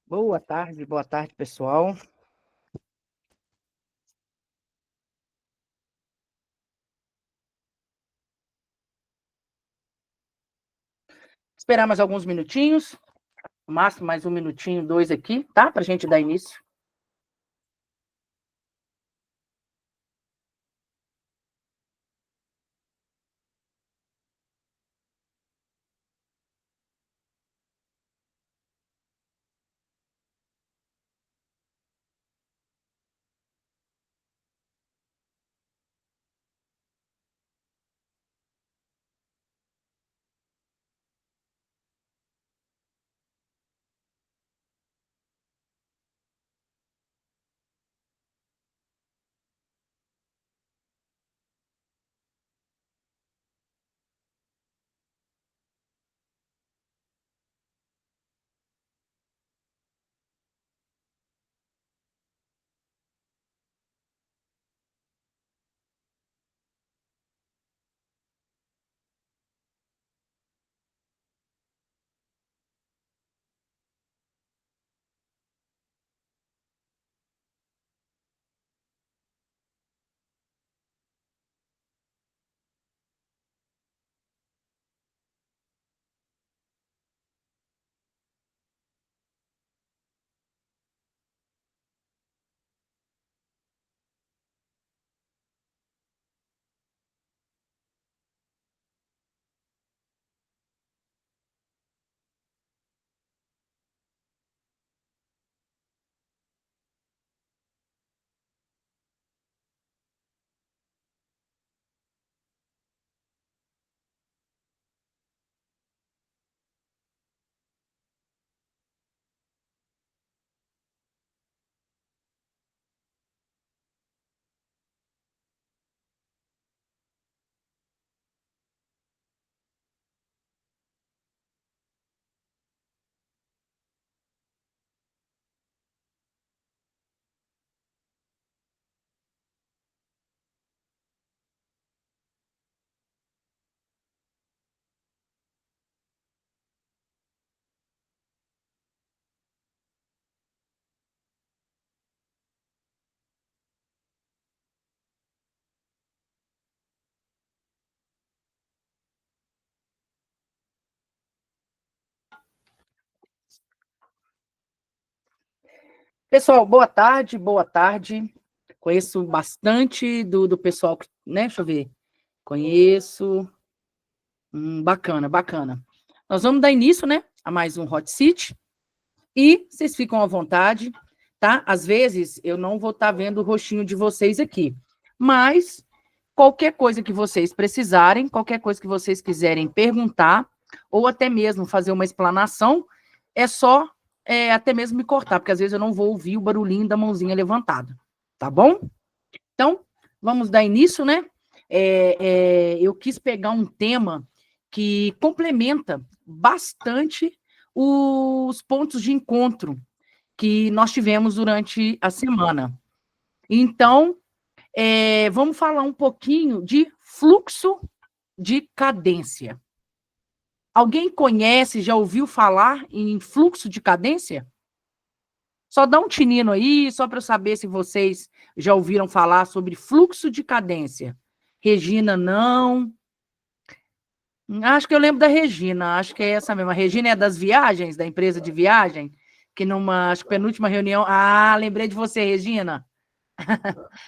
Boa tarde, pessoal. Esperar mais alguns minutinhos, no máximo mais um minutinho, dois aqui, tá? Para a gente dar início. Pessoal, boa tarde, boa tarde. Conheço bastante do pessoal, né? Deixa eu ver. Conheço. Bacana, bacana. Nós vamos dar início, né, a mais um Hot Seat. E vocês ficam à vontade, tá? Às vezes eu não vou estar vendo o rostinho de vocês aqui, mas qualquer coisa que vocês precisarem, qualquer coisa que vocês quiserem perguntar, ou até mesmo fazer uma explanação, é só até mesmo me cortar, porque às vezes eu não vou ouvir o barulhinho da mãozinha levantada, tá bom? Então, vamos dar início, né? Eu quis pegar um tema que complementa bastante os pontos de encontro que nós tivemos durante a semana. Então, vamos falar um pouquinho de fluxo de cadência. Alguém conhece, já ouviu falar em fluxo de cadência? Só dá um tinino aí, só para eu saber se vocês já ouviram falar sobre fluxo de cadência. Regina, não. Acho que eu lembro da Regina, acho que é essa mesma. A Regina é das viagens, da empresa de viagem, que numa, acho que penúltima reunião... Ah, lembrei de você, Regina.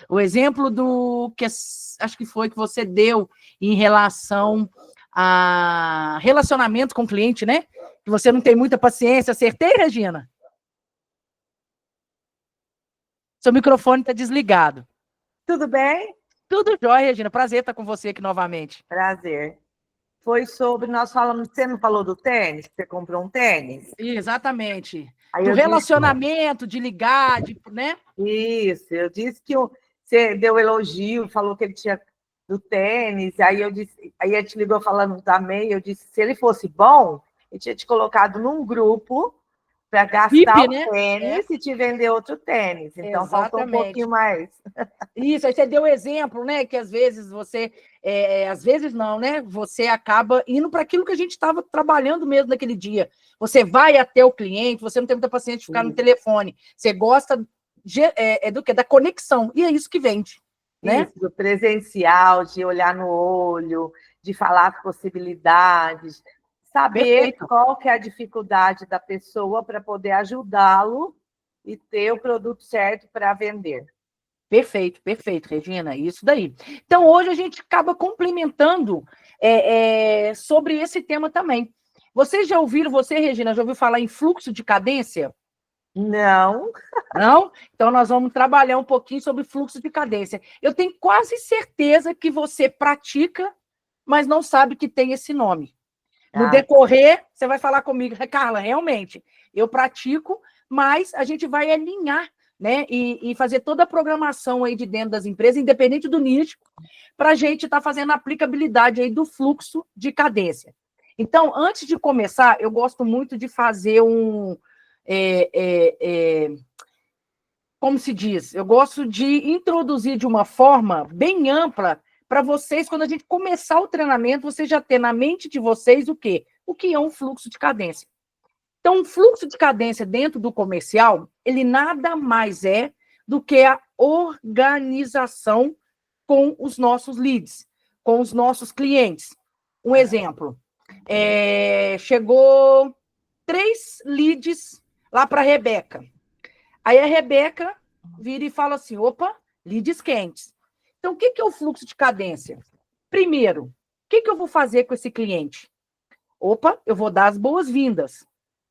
O exemplo do que acho que foi que você deu em relação a relacionamento com o cliente, né? Que você não tem muita paciência. Acertei, Regina? Seu microfone está desligado. Tudo bem? Tudo jóia, Regina. Prazer estar com você aqui novamente. Prazer. Foi sobre, nós falamos, você não falou do tênis? Você comprou um tênis? Exatamente. Aí Do eu relacionamento, de ligar, né? Isso, eu disse que você deu elogio, falou que ele tinha do tênis, aí eu disse, aí ele te ligou falando também, eu disse, se ele fosse bom, ele tinha te colocado num grupo para gastar VIP, o né? tênis e te vender outro tênis. Então, faltou um pouquinho mais. Isso, aí você deu exemplo, né? Que às vezes você, às vezes não, né? Você acaba indo para aquilo que a gente estava trabalhando mesmo naquele dia. Você vai até o cliente, você não tem muita paciência de ficar no telefone. Você gosta do quê? Da conexão. E é isso que vende, né? Isso, do presencial, de olhar no olho, de falar as possibilidades, saber Perfeito. qual que é a dificuldade da pessoa para poder ajudá-lo e ter o produto certo para vender. Perfeito, perfeito, Regina, isso daí. Então, hoje a gente acaba complementando sobre esse tema também. Vocês já ouviram, você, Regina, já ouviu falar em fluxo de cadência? Não. Não? Então, nós vamos trabalhar um pouquinho sobre fluxo de cadência. Eu tenho quase certeza que você pratica, mas não sabe que tem esse nome. No decorrer, você vai falar comigo, Carla, realmente, eu pratico, mas a gente vai alinhar, né, e fazer toda a programação aí de dentro das empresas, independente do nicho, para a gente estar fazendo a aplicabilidade aí do fluxo de cadência. Então, antes de começar, eu gosto muito de fazer como se diz, eu gosto de introduzir de uma forma bem ampla para vocês, quando a gente começar o treinamento, você já ter na mente de vocês o quê? O que é um fluxo de cadência. Então, um fluxo de cadência dentro do comercial, ele nada mais é do que a organização com os nossos leads, com os nossos clientes. Um exemplo, chegou 3 leads lá para a Rebeca. Aí a Rebeca vira e fala assim, opa, leads quentes. Então, o que é o fluxo de cadência? Primeiro, o que eu vou fazer com esse cliente? Opa, eu vou dar as boas-vindas.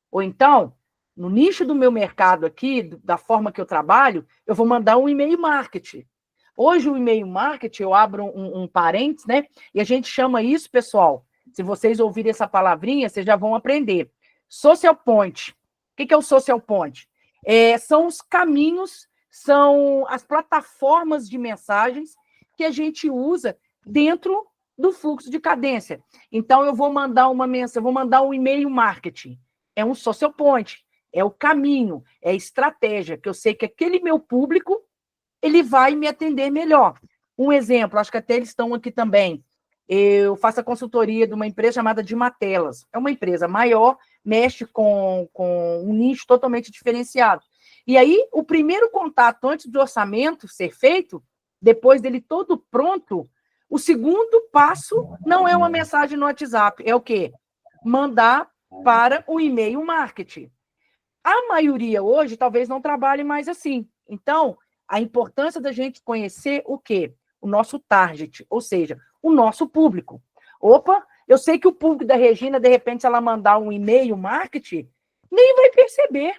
Ou então, no nicho do meu mercado aqui, da forma que eu trabalho, eu vou mandar um e-mail marketing. Hoje, o e-mail marketing, eu abro um parênteses, né? E a gente chama isso, pessoal, se vocês ouvirem essa palavrinha, vocês já vão aprender. Social point. O que é o social point? São os caminhos, são as plataformas de mensagens que a gente usa dentro do fluxo de cadência. Então, eu vou mandar uma mensagem, vou mandar um e-mail marketing. É um social point, é o caminho, é a estratégia, que eu sei que aquele meu público, ele vai me atender melhor. Um exemplo, acho que até eles estão aqui também. Eu faço a consultoria de uma empresa chamada Dimatelas. É uma empresa maior, mexe com um nicho totalmente diferenciado. E aí, o primeiro contato antes do orçamento ser feito, depois dele todo pronto, o segundo passo não é uma mensagem no WhatsApp, é o quê? Mandar para o e-mail marketing. A maioria hoje talvez não trabalhe mais assim. Então, a importância da gente conhecer o quê? O nosso target, ou seja, o nosso público. Opa, eu sei que o público da Regina, de repente, se ela mandar um e-mail marketing, nem vai perceber.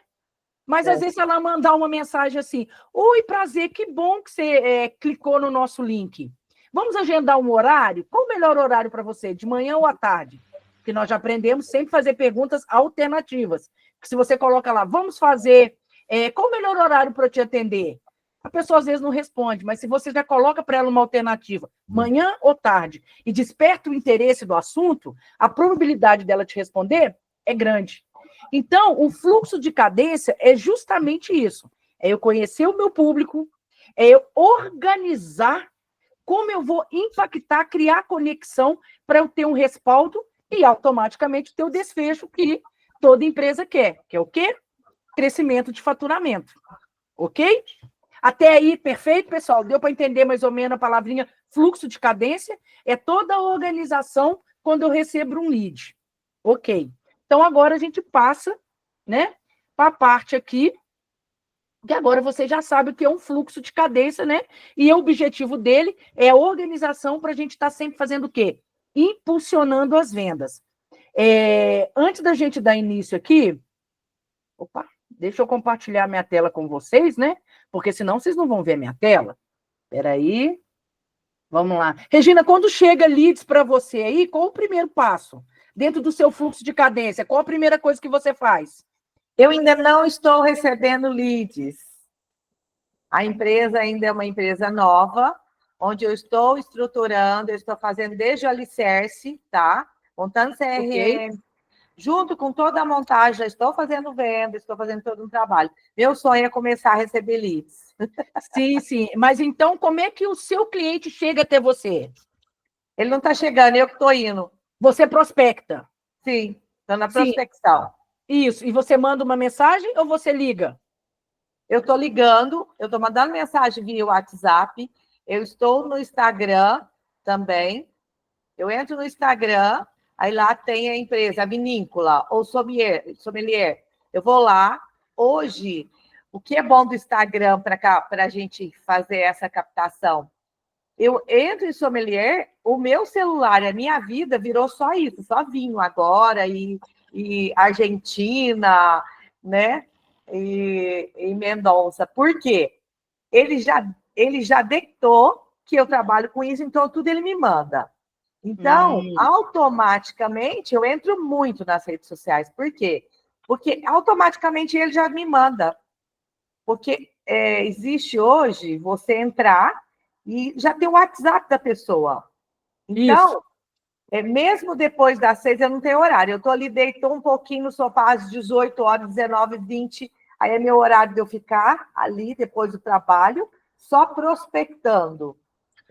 Mas, às vezes, se ela mandar uma mensagem assim, oi, prazer, que bom que você clicou no nosso link. Vamos agendar um horário? Qual o melhor horário para você, de manhã ou à tarde? Porque nós já aprendemos sempre fazer perguntas alternativas. Porque se você coloca lá, vamos fazer, qual o melhor horário para eu te atender? A pessoa às vezes não responde, mas se você já coloca para ela uma alternativa, manhã ou tarde, e desperta o interesse do assunto, a probabilidade dela te responder é grande. Então, o fluxo de cadência é justamente isso. É eu conhecer o meu público, é eu organizar como eu vou impactar, criar conexão para eu ter um respaldo e automaticamente ter o desfecho que toda empresa quer, que é o quê? Crescimento de faturamento. Ok? Até aí, perfeito, pessoal? Deu para entender mais ou menos a palavrinha fluxo de cadência? É toda a organização quando eu recebo um lead. Ok. Então, agora a gente passa, né, para a parte aqui, que agora você já sabe o que é um fluxo de cadência, né? E o objetivo dele é a organização para a gente estar sempre fazendo o quê? Impulsionando as vendas. Antes da gente dar início aqui, opa, deixa eu compartilhar minha tela com vocês, né? Porque senão vocês não vão ver minha tela. Espera aí. Vamos lá. Regina, quando chega leads para você aí, qual o primeiro passo? Dentro do seu fluxo de cadência, qual a primeira coisa que você faz? Eu ainda não estou recebendo leads. A empresa ainda é uma empresa nova, onde eu estou estruturando, eu estou fazendo desde o alicerce, tá? Montando CRM, junto com toda a montagem, já estou fazendo venda, estou fazendo todo um trabalho. Meu sonho é começar a receber leads. Sim, sim. Mas então, como é que o seu cliente chega até você? Ele não está chegando, eu que estou indo. Você prospecta? Sim, estou na Sim, prospecção. isso. E você manda uma mensagem ou você liga? Eu estou ligando, eu estou mandando mensagem via WhatsApp, eu estou no Instagram também. Eu entro no Instagram, aí lá tem a empresa, a vinícola, ou sommelier. Eu vou lá. Hoje, o que é bom do Instagram para a gente fazer essa captação? Eu entro em sommelier, o meu celular, a minha vida virou só isso, só vinho agora, e Argentina, né? E Mendonça. Por quê? Ele já detectou que eu trabalho com isso, então tudo ele me manda. Então, automaticamente, eu entro muito nas redes sociais. Por quê? Porque automaticamente ele já me manda. Porque existe hoje você entrar e já tem o WhatsApp da pessoa. Isso. Então, mesmo depois das 6, eu não tenho horário. Eu estou ali, deitou um pouquinho no sofá às 18 horas, 19, 20. Aí é meu horário de eu ficar ali, depois do trabalho, só prospectando.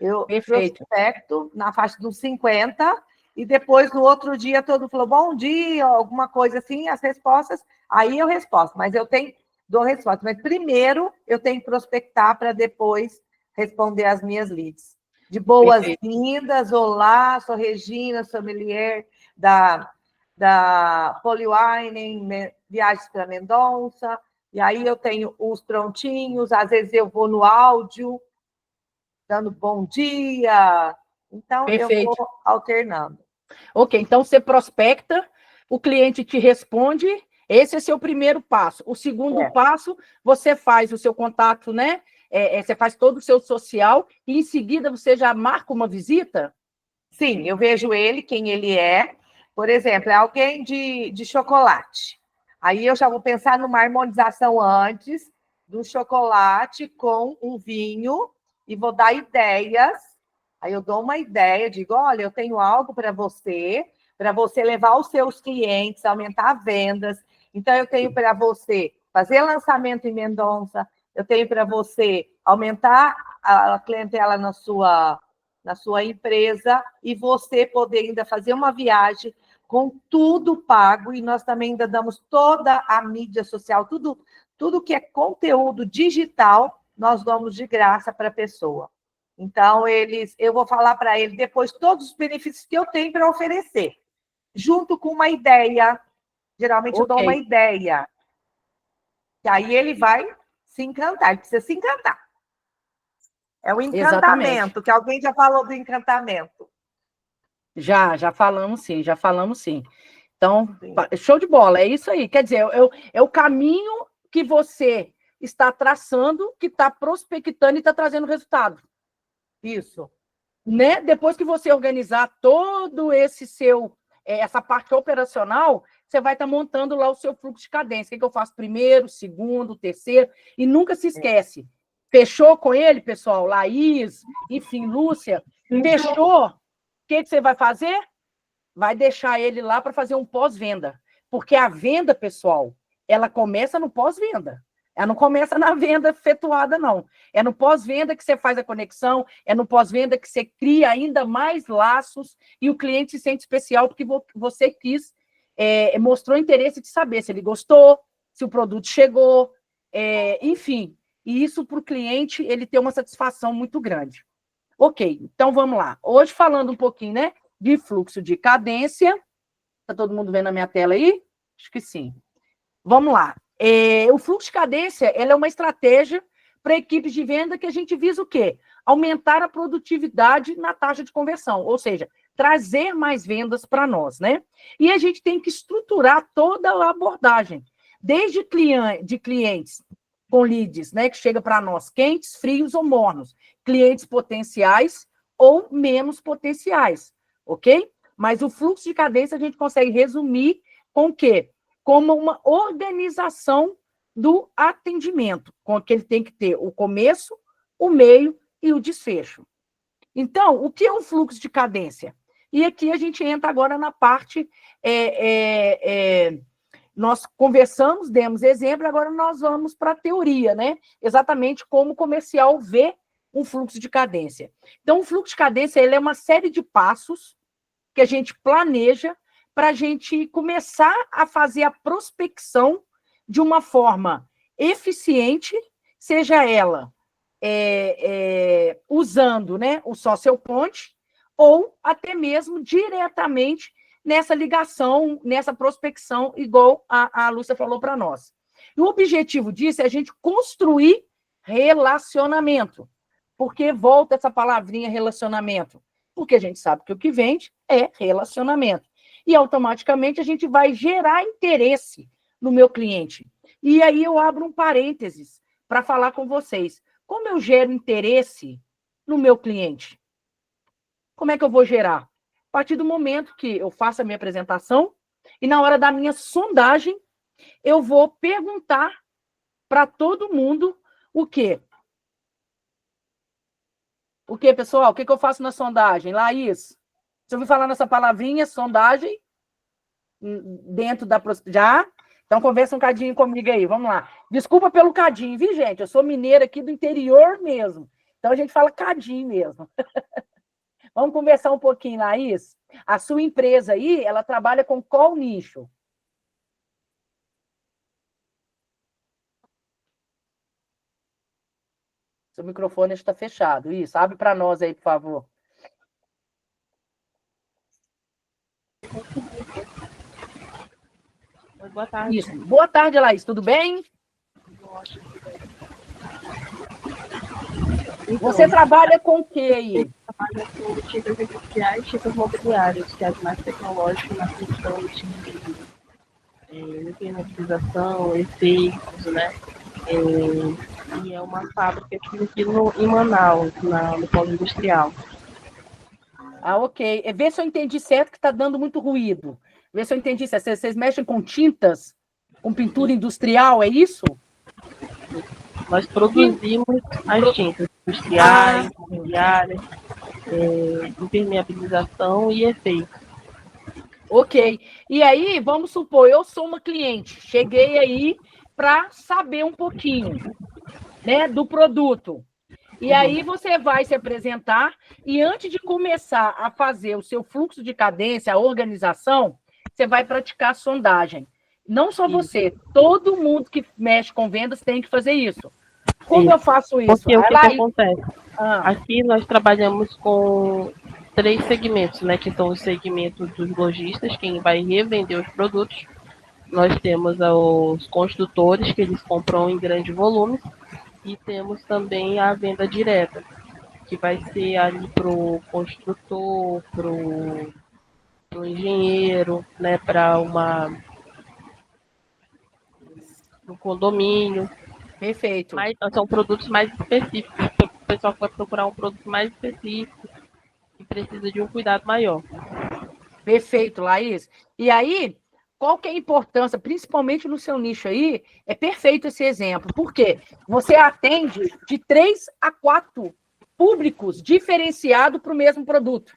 Eu Perfeito. prospecto na faixa dos 50, e depois, no outro dia, todo mundo falou, bom dia, alguma coisa assim, as respostas, aí eu respondo, mas dou resposta. Mas primeiro eu tenho que prospectar para depois responder as minhas leads. De Perfeito. boas-vindas, olá, sou Regina, sommelier da Poliwine, viagens para Mendonça, e aí eu tenho os prontinhos, às vezes eu vou no áudio, dando bom dia. Então, eu vou Perfeito. alternando. Ok, então você prospecta, o cliente te responde, esse é seu primeiro passo. O segundo passo, você faz o seu contato, né? Você faz todo o seu social e em seguida você já marca uma visita? Sim, eu vejo ele, quem ele é. Por exemplo, é alguém de chocolate. Aí eu já vou pensar numa harmonização antes do chocolate com um vinho e vou dar ideias. Aí eu dou uma ideia, digo, olha, eu tenho algo para você levar os seus clientes, aumentar vendas. Então, eu tenho para você fazer lançamento em Mendonça, eu tenho para você aumentar a clientela na sua empresa e você poder ainda fazer uma viagem com tudo pago, e nós também ainda damos toda a mídia social, tudo que é conteúdo digital, nós damos de graça para a pessoa. Então, eu vou falar para ele depois todos os benefícios que eu tenho para oferecer, junto com uma ideia. Geralmente eu dou uma Ok, ideia, que aí ele vai se encantar, ele precisa se encantar. É o exatamente. encantamento, que alguém já falou do encantamento. Já falamos sim, já falamos sim. Então, Sim. show de bola, é isso aí. Quer dizer, é o caminho que você está traçando, que está prospectando e está trazendo resultado. Isso. Né? Depois que você organizar todo essa parte operacional, você vai estar montando lá o seu fluxo de cadência. O que eu faço primeiro, segundo, terceiro, e nunca se esquece. Fechou com ele, pessoal? Laís, enfim, Lúcia, fechou? O que você vai fazer? Vai deixar ele lá para fazer um pós-venda. Porque a venda, pessoal, ela começa no pós-venda. Ela não começa na venda efetuada, não. É no pós-venda que você faz a conexão, é no pós-venda que você cria ainda mais laços e o cliente se sente especial porque você mostrou interesse de saber se ele gostou, se o produto chegou, enfim. E isso para o cliente, ele tem uma satisfação muito grande. Ok, então vamos lá. Hoje falando um pouquinho, né, de fluxo de cadência. Está todo mundo vendo a minha tela aí? Acho que sim. Vamos lá. O fluxo de cadência ela é uma estratégia para equipes de venda que a gente visa o quê? Aumentar a produtividade na taxa de conversão, ou seja, trazer mais vendas para nós, né? E a gente tem que estruturar toda a abordagem, desde clientes com leads, né, que chega para nós quentes, frios ou mornos, clientes potenciais ou menos potenciais, ok? Mas o fluxo de cadência a gente consegue resumir com o quê? Como uma organização do atendimento, com que ele tem que ter o começo, o meio e o desfecho. Então, o que é um fluxo de cadência? E aqui a gente entra agora na parte... nós conversamos, demos exemplo, agora nós vamos para a teoria, né? Exatamente como o comercial vê um fluxo de cadência. Então, o fluxo de cadência ele é uma série de passos que a gente planeja para a gente começar a fazer a prospecção de uma forma eficiente, seja ela usando, né, o social point, ou até mesmo diretamente nessa ligação, nessa prospecção, igual a Lúcia falou para nós. E o objetivo disso é a gente construir relacionamento. Por que volta essa palavrinha relacionamento? Porque a gente sabe que o que vende é relacionamento. E automaticamente a gente vai gerar interesse no meu cliente. E aí eu abro um parênteses para falar com vocês. Como eu gero interesse no meu cliente? Como é que eu vou gerar? A partir do momento que eu faço a minha apresentação e na hora da minha sondagem, eu vou perguntar para todo mundo o quê? O quê, pessoal? O que eu faço na sondagem? Laís, você ouviu falar nessa palavrinha, sondagem? Dentro da... Já? Então, conversa um cadinho comigo aí, vamos lá. Desculpa pelo cadinho, viu, gente? Eu sou mineira aqui do interior mesmo. Então, a gente fala cadinho mesmo. Vamos conversar um pouquinho, Laís? A sua empresa aí, ela trabalha com qual nicho? Seu microfone está fechado. Isso, abre para nós aí, por favor. Boa tarde. Isso. Boa tarde, Laís. Tudo bem? Então, você trabalha com o que aí? Trabalho com tintas industriais e tintas mobiliárias, que é as mais tecnológicas na função de impermeabilização, efeitos, né? E é uma fábrica aqui em Manaus, no polo industrial. Ah, ok. Vê se eu entendi certo, que está dando muito ruído. Vê se eu entendi certo. Vocês mexem com tintas? Com pintura industrial, é isso? Nós produzimos as tintas industriais, mobiliárias, impermeabilização e efeitos. Ok. E aí, vamos supor, eu sou uma cliente, cheguei aí para saber um pouquinho, né, do produto. E aí você vai se apresentar e antes de começar a fazer o seu fluxo de cadência, a organização, você vai praticar a sondagem. Não só você, todo mundo que mexe com vendas tem que fazer isso. Como eu faço isso? Porque o que acontece? Aqui nós trabalhamos com 3 segmentos, né? Que são os segmentos dos lojistas, quem vai revender os produtos. Nós temos os construtores, que eles compram em grandes volumes. E temos também a venda direta, que vai ser ali para o construtor, para o engenheiro, né? Para um condomínio. Perfeito. Mas são produtos mais específicos. O pessoal vai procurar um produto mais específico e precisa de um cuidado maior. Perfeito, Laís. E aí, qual que é a importância, principalmente no seu nicho aí, é perfeito esse exemplo. Por quê? Você atende de 3 a 4 públicos diferenciados para o mesmo produto.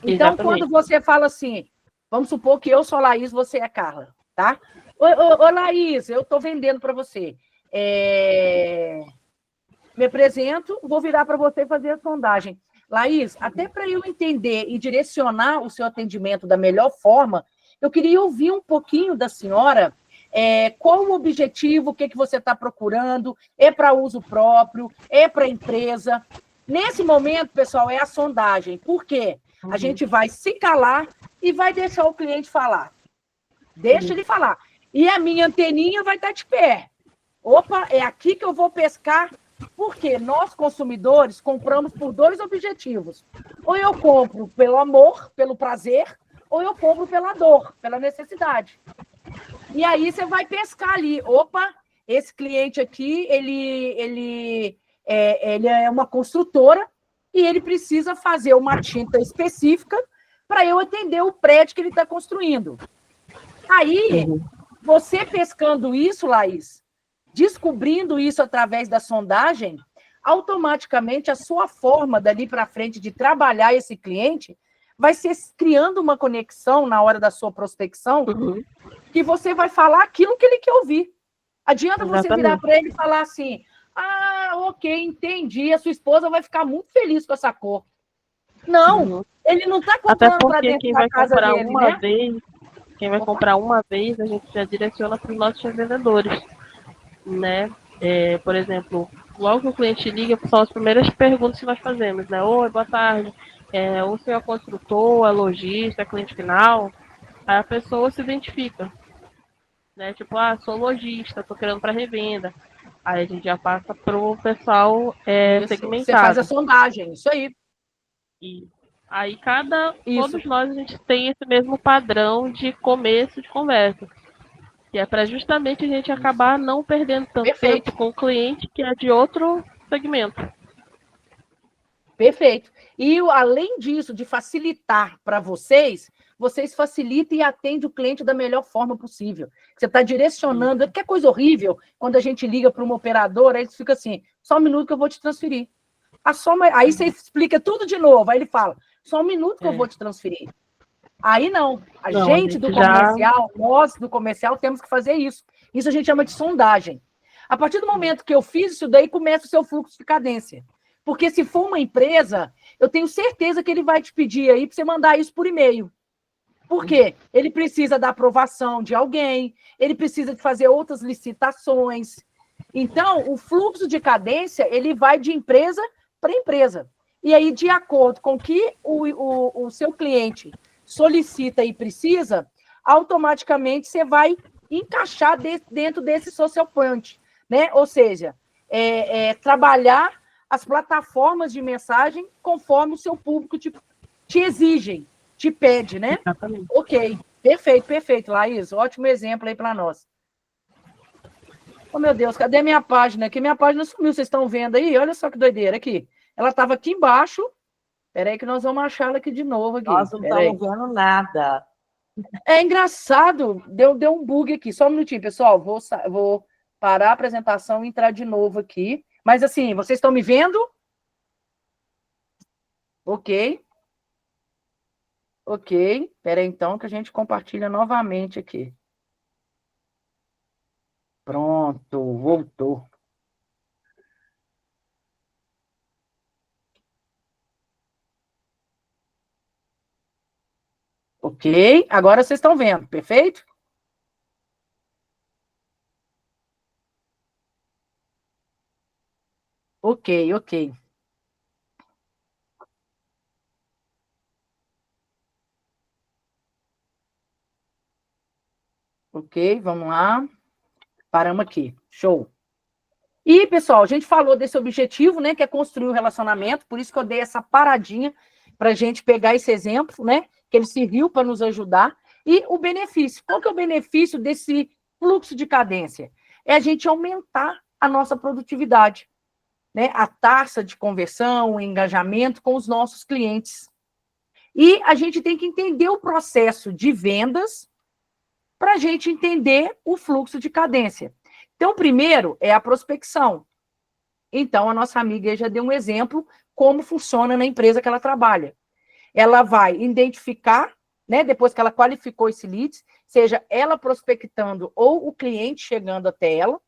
Então, exatamente, quando você fala assim, vamos supor que eu sou a Laís, você é a Carla, tá? Ô Laís, eu estou vendendo para você. Me apresento, vou virar para você fazer a sondagem. Laís, até para eu entender e direcionar o seu atendimento da melhor forma, eu queria ouvir um pouquinho da senhora, qual o objetivo, o que você está procurando, é para uso próprio, é para a empresa. Nesse momento, pessoal, é a sondagem. Por quê? A gente vai se calar e vai deixar o cliente falar. Deixa ele falar. E a minha anteninha vai estar de pé. Opa, é aqui que eu vou pescar, porque nós, consumidores, compramos por 2 objetivos. Ou eu compro pelo amor, pelo prazer, ou eu compro pela dor, pela necessidade. E aí você vai pescar ali. Opa, esse cliente aqui, ele é uma construtora e ele precisa fazer uma tinta específica para eu atender o prédio que ele está construindo. Aí, você pescando isso, Laís, descobrindo isso através da sondagem, automaticamente a sua forma dali para frente de trabalhar esse cliente vai ser criando uma conexão na hora da sua prospecção, que você vai falar aquilo que ele quer ouvir. Adianta você virar para ele e falar assim, ok, entendi, a sua esposa vai ficar muito feliz com essa cor. Não, ele não está comprando para dentro da casa dele, né? Quem vai comprar uma vez, a gente já direciona para os nossos vendedores, né? Por exemplo, logo que o cliente liga, são as primeiras perguntas que nós fazemos, né? Oi, boa tarde, o senhor é construtor, é lojista, é cliente final? Aí a pessoa se identifica, né? Tipo, sou lojista, estou querendo para revenda. Aí a gente já passa para o pessoal segmentado. Você faz a sondagem, isso aí. E aí todos nós a gente tem esse mesmo padrão de começo de conversa. Que é para justamente a gente acabar não perdendo tanto tempo com o cliente que é de outro segmento. Perfeito. E além disso, de facilitar para vocês facilitam e atendem o cliente da melhor forma possível. Você está direcionando, que é coisa horrível, quando a gente liga para uma operadora, eles ficam assim, só um minuto que eu vou te transferir. Aí você explica tudo de novo, aí ele fala, só um minuto que eu vou te transferir. Aí não, a gente do comercial, nós do comercial temos que fazer isso. Isso a gente chama de sondagem. A partir do momento que eu fiz isso daí, começa o seu fluxo de cadência. Porque se for uma empresa, eu tenho certeza que ele vai te pedir aí para você mandar isso por e-mail. Por quê? Ele precisa da aprovação de alguém, ele precisa de fazer outras licitações. Então, o fluxo de cadência, ele vai de empresa para empresa. E aí, de acordo com o que o seu cliente solicita e precisa, automaticamente você vai encaixar dentro desse social point, né? Ou seja, trabalhar as plataformas de mensagem conforme o seu público te exigem, te pede, né? Exatamente. Ok, perfeito, Laís, ótimo exemplo aí para nós. Oh, meu Deus, cadê minha página? Aqui minha página sumiu, vocês estão vendo aí? Olha só que doideira aqui. Ela estava aqui embaixo. Peraí que nós vamos achar ela aqui de novo. Aqui. Nós não estamos vendo nada. É engraçado, deu um bug aqui. Só um minutinho, pessoal. Vou parar a apresentação e entrar de novo aqui. Mas assim, vocês estão me vendo? Ok. Peraí então que a gente compartilha novamente aqui. Pronto, voltou. Ok, agora vocês estão vendo, perfeito? Ok. Ok, vamos lá. Paramos aqui. Show. E, pessoal, a gente falou desse objetivo, né, que é construir o relacionamento, por isso que eu dei essa paradinha para a gente pegar esse exemplo, né, que ele serviu para nos ajudar. E o benefício. Qual que é o benefício desse fluxo de cadência? É a gente aumentar a nossa produtividade, né, a taxa de conversão, o engajamento com os nossos clientes. E a gente tem que entender o processo de vendas para a gente entender o fluxo de cadência. Então, o primeiro é a prospecção. Então, a nossa amiga já deu um exemplo como funciona na empresa que ela trabalha. Ela vai identificar, né, depois que ela qualificou esse leads, seja ela prospectando ou o cliente chegando até ela,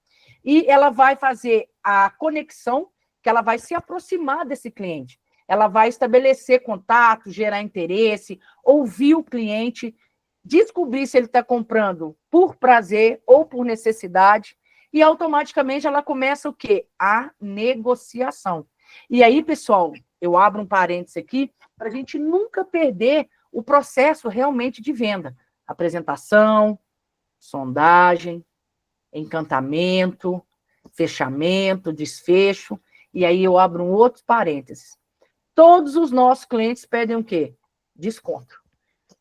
e ela vai fazer a conexão, que ela vai se aproximar desse cliente. Ela vai estabelecer contato, gerar interesse, ouvir o cliente, descobrir se ele está comprando por prazer ou por necessidade, e automaticamente ela começa o quê? A negociação. E aí, pessoal, eu abro um parênteses aqui, para a gente nunca perder o processo realmente de venda. Apresentação, sondagem, encantamento, fechamento, desfecho, e aí eu abro um outro parênteses. Todos os nossos clientes pedem o quê? Desconto.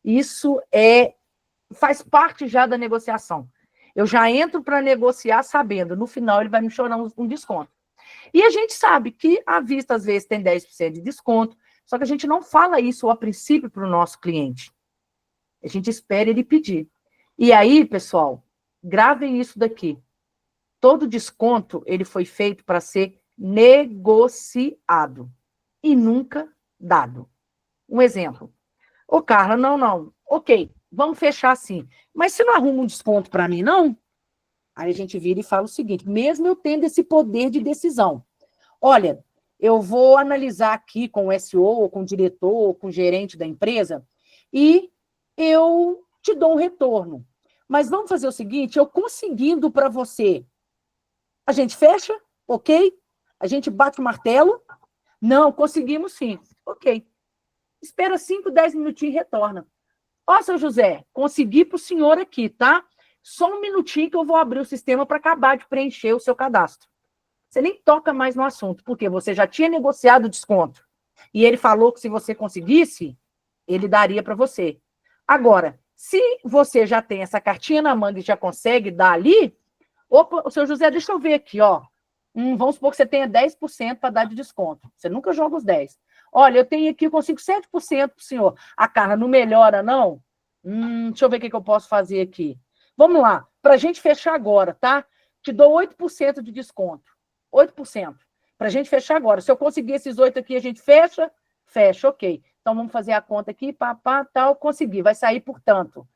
Isso faz parte já da negociação. Eu já entro para negociar sabendo, no final ele vai me chorar um desconto. E a gente sabe que à vista, às vezes, tem 10% de desconto, só que a gente não fala isso a princípio para o nosso cliente. A gente espera ele pedir. E aí, pessoal, gravem isso daqui. Todo desconto, ele foi feito para ser negociado e nunca dado. Um exemplo. Ô, Carla, não. Ok, vamos fechar assim. Mas você não arruma um desconto para mim, não? Aí a gente vira e fala o seguinte, mesmo eu tendo esse poder de decisão. Olha, eu vou analisar aqui com o SO, ou com o diretor, ou com o gerente da empresa, e eu te dou um retorno. Mas vamos fazer o seguinte, eu conseguindo para você, a gente fecha, ok? A gente bate o martelo? Não, conseguimos sim. Ok. Espera 5, 10 minutinhos e retorna. Ó, seu José, consegui para o senhor aqui, tá? Só um minutinho que eu vou abrir o sistema para acabar de preencher o seu cadastro. Você nem toca mais no assunto, porque você já tinha negociado o desconto. E ele falou que se você conseguisse, ele daria para você. Agora, se você já tem essa cartinha na manga e já consegue dar ali, opa, seu José, deixa eu ver aqui, ó. Vamos supor que você tenha 10% para dar de desconto. Você nunca joga os 10. Olha, eu tenho aqui, eu consigo 7% para o senhor. A Carla não melhora, não? Deixa eu ver o que eu posso fazer aqui. Vamos lá, para a gente fechar agora, tá? Te dou 8% de desconto. 8%. Para a gente fechar agora. Se eu conseguir esses 8 aqui, a gente fecha? Fecha, ok. Então, vamos fazer a conta aqui, tal, consegui. Vai sair, portanto.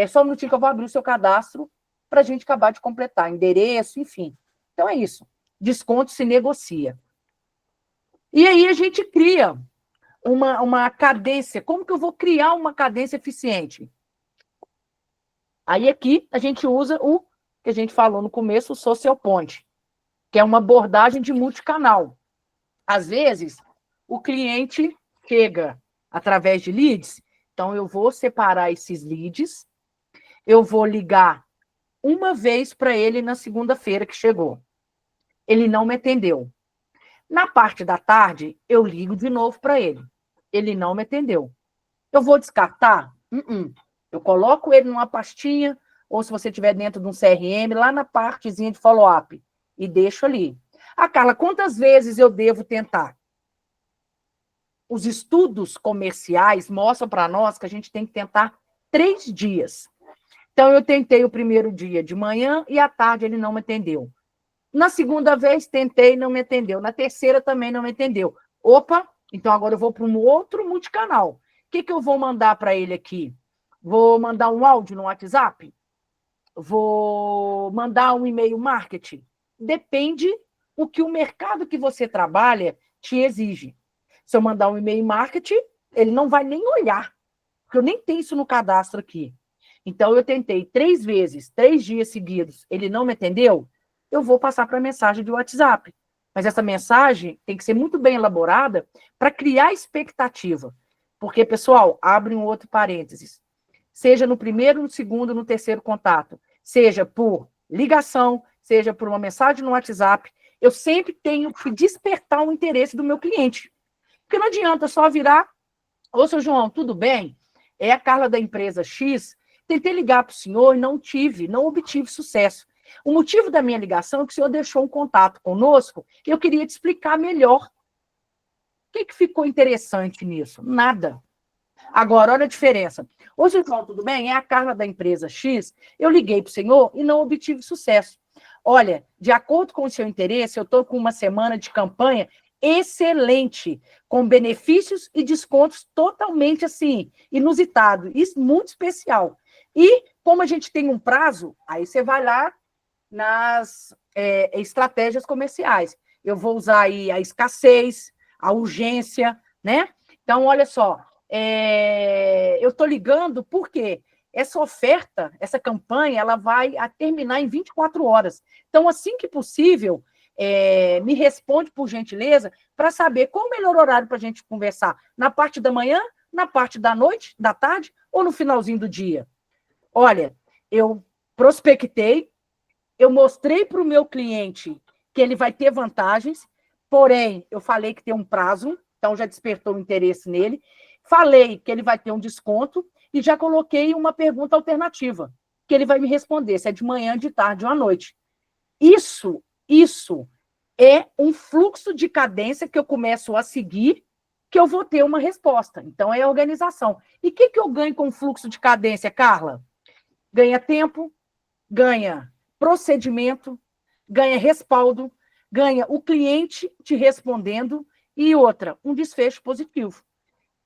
Só um minutinho que eu vou abrir o seu cadastro para a gente acabar de completar. Endereço, enfim. Então, é isso. Desconto se negocia. E aí a gente cria uma cadência. Como que eu vou criar uma cadência eficiente? Aí aqui a gente usa o que a gente falou no começo, o Social Point, que é uma abordagem de multicanal. Às vezes, o cliente chega através de leads, então eu vou separar esses leads, eu vou ligar uma vez para ele na segunda-feira que chegou. Ele não me atendeu. Na parte da tarde, eu ligo de novo para ele. Ele não me atendeu. Eu vou descartar? Eu coloco ele numa pastinha, ou se você estiver dentro de um CRM, lá na partezinha de follow-up, e deixo ali. Carla, quantas vezes eu devo tentar? Os estudos comerciais mostram para nós que a gente tem que tentar 3 dias. Então, eu tentei o primeiro dia de manhã e à tarde ele não me atendeu. Na segunda vez, tentei, não me atendeu. Na terceira, também não me atendeu. Opa, então agora eu vou para um outro multicanal. O que eu vou mandar para ele aqui? Vou mandar um áudio no WhatsApp? Vou mandar um e-mail marketing? Depende o que o mercado que você trabalha te exige. Se eu mandar um e-mail marketing, ele não vai nem olhar, porque eu nem tenho isso no cadastro aqui. Então, eu tentei 3 vezes, 3 dias seguidos, ele não me atendeu, eu vou passar para a mensagem de WhatsApp. Mas essa mensagem tem que ser muito bem elaborada para criar expectativa. Porque, pessoal, abre um outro parênteses. Seja no primeiro, no segundo, no terceiro contato, seja por ligação, seja por uma mensagem no WhatsApp, eu sempre tenho que despertar o interesse do meu cliente. Porque não adianta só virar, ô, seu João, tudo bem? É a Carla da empresa X, tentei ligar para o senhor e não obtive sucesso. O motivo da minha ligação é que o senhor deixou um contato conosco e eu queria te explicar melhor. O que ficou interessante nisso? Nada. Agora, olha a diferença. Ô, seu João, tudo bem? É a Carla da empresa X, eu liguei para o senhor e não obtive sucesso. Olha, de acordo com o seu interesse, eu estou com uma semana de campanha excelente, com benefícios e descontos totalmente, assim, inusitado, isso muito especial. E, como a gente tem um prazo, aí você vai lá nas estratégias comerciais. Eu vou usar aí a escassez, a urgência, né? Então, olha só, eu estou ligando porque essa oferta, essa campanha, ela vai terminar em 24 horas. Então, assim que possível, me responde, por gentileza, para saber qual o melhor horário para a gente conversar. Na parte da manhã, na parte da noite, da tarde ou no finalzinho do dia? Olha, eu prospectei, eu mostrei para o meu cliente que ele vai ter vantagens, porém, eu falei que tem um prazo, então já despertou o interesse nele. Falei que ele vai ter um desconto e já coloquei uma pergunta alternativa, que ele vai me responder se é de manhã, de tarde ou à noite. Isso é um fluxo de cadência que eu começo a seguir, que eu vou ter uma resposta. Então, é a organização. E o que eu ganho com o fluxo de cadência, Carla? Ganha tempo, ganha procedimento, ganha respaldo, ganha o cliente te respondendo e outra, um desfecho positivo.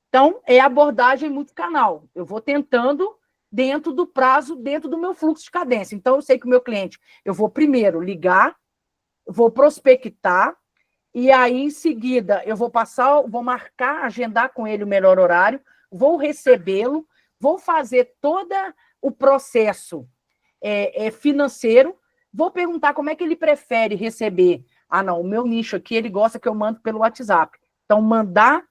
Então, é abordagem multicanal. Eu vou tentando dentro do prazo, dentro do meu fluxo de cadência. Então, eu sei que o meu cliente, eu vou primeiro ligar, vou prospectar, e aí, em seguida, eu vou vou marcar, agendar com ele o melhor horário, vou recebê-lo, vou fazer todo o processo financeiro, vou perguntar como é que ele prefere receber. Ah, não, o meu nicho aqui, ele gosta que eu mando pelo WhatsApp. Então, mandar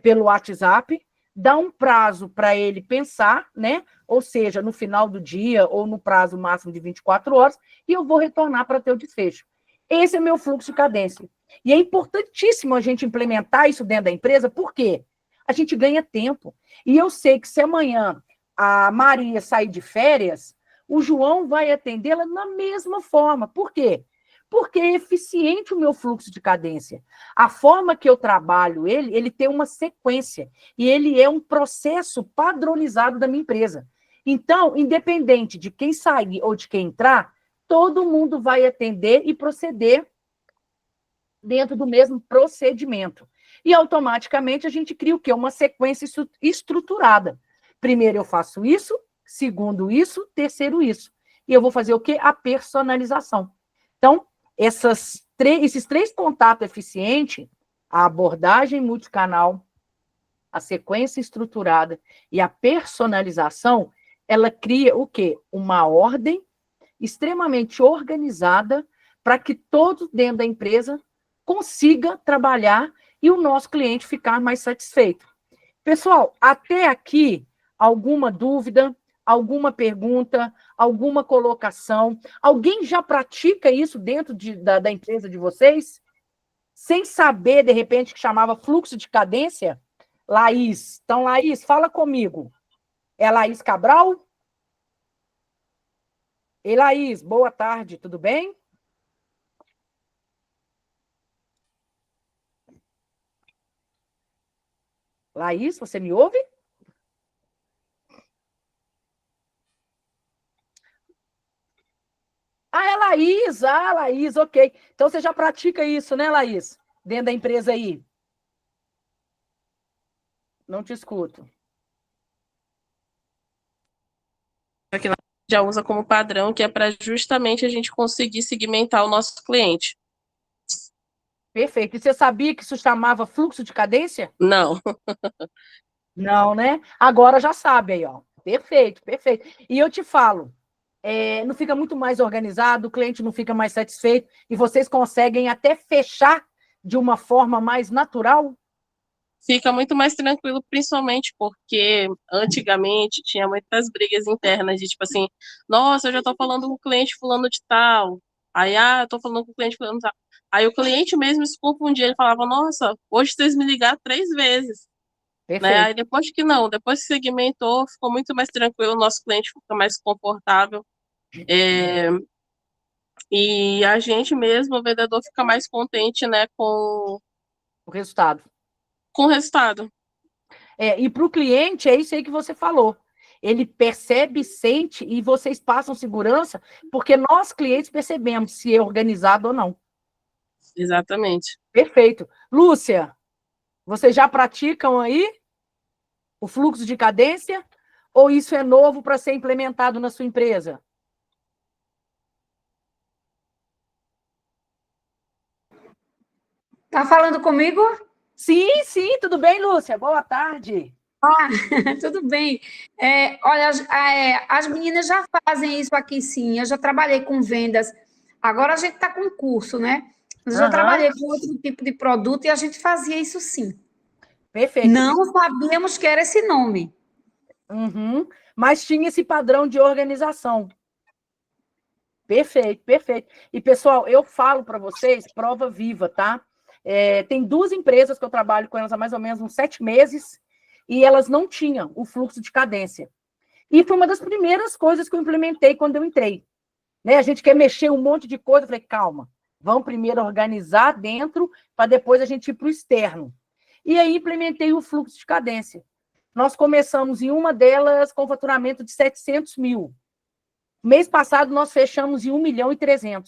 pelo WhatsApp, dar um prazo para ele pensar, né? Ou seja, no final do dia ou no prazo máximo de 24 horas, e eu vou retornar para ter o desfecho. Esse é meu fluxo de cadência. E é importantíssimo a gente implementar isso dentro da empresa, por quê? A gente ganha tempo. E eu sei que se amanhã a Maria sair de férias, o João vai atendê-la na mesma forma. Por quê? Porque é eficiente o meu fluxo de cadência. A forma que eu trabalho ele tem uma sequência. E ele é um processo padronizado da minha empresa. Então, independente de quem sair ou de quem entrar, todo mundo vai atender e proceder dentro do mesmo procedimento. E, automaticamente, a gente cria o quê? Uma sequência estruturada. Primeiro eu faço isso, segundo isso, terceiro isso. E eu vou fazer o quê? A personalização. Então, esses três contatos eficientes, a abordagem multicanal, a sequência estruturada e a personalização, ela cria o quê? Uma ordem extremamente organizada para que todos dentro da empresa consiga trabalhar e o nosso cliente ficar mais satisfeito. Pessoal, até aqui, alguma dúvida, alguma pergunta, alguma colocação? Alguém já pratica isso dentro da empresa de vocês? Sem saber, de repente, que chamava fluxo de cadência? Laís. Então, Laís, fala comigo. É Laís Cabral? Ei, Laís, boa tarde, tudo bem? Laís, você me ouve? Ah, é Laís. Ah, Laís, ok. Então você já pratica isso, né, Laís? Dentro da empresa aí. Não te escuto. Aqui nós já usa como padrão, que é para justamente a gente conseguir segmentar o nosso cliente. Perfeito. E você sabia que isso chamava fluxo de cadência? Não. Não, né? Agora já sabe aí, ó. Perfeito, perfeito. E eu te falo, não fica muito mais organizado, o cliente não fica mais satisfeito e vocês conseguem até fechar de uma forma mais natural? Fica muito mais tranquilo, principalmente porque antigamente tinha muitas brigas internas de tipo assim, nossa, eu já tô falando com o cliente fulano de tal. Aí, eu tô falando com o cliente fulano de tal. Aí o cliente mesmo se confundia, ele falava, nossa, hoje vocês me ligaram 3 vezes. Né? Perfeito. Aí depois que não, depois que segmentou, ficou muito mais tranquilo, o nosso cliente fica mais confortável. E a gente mesmo, o vendedor, fica mais contente, né, O resultado. com o resultado. E para o cliente, é isso aí que você falou. Ele percebe, sente e vocês passam segurança, porque nós, clientes, percebemos se é organizado ou não. Exatamente. Perfeito. Lúcia, vocês já praticam aí o fluxo de cadência? Ou isso é novo para ser implementado na sua empresa? Tá falando comigo? Sim, sim, tudo bem, Lúcia? Boa tarde. Tudo bem. Olha, as meninas já fazem isso aqui, sim. Eu já trabalhei com vendas. Agora a gente está com curso, né? Mas eu já trabalhei com outro tipo de produto e a gente fazia isso, sim. Perfeito. Não sabíamos que era esse nome. Uhum. Mas tinha esse padrão de organização. Perfeito, perfeito. E, pessoal, eu falo para vocês, prova viva, tá? Tem 2 empresas que eu trabalho com elas há mais ou menos uns 7 meses, e elas não tinham o fluxo de cadência. E foi uma das primeiras coisas que eu implementei quando eu entrei. Né? A gente quer mexer um monte de coisa, eu falei, calma, vamos primeiro organizar dentro, para depois a gente ir para o externo. E aí implementei o fluxo de cadência. Nós começamos em uma delas com faturamento de 700 mil. Mês passado, nós fechamos em 1.300.000.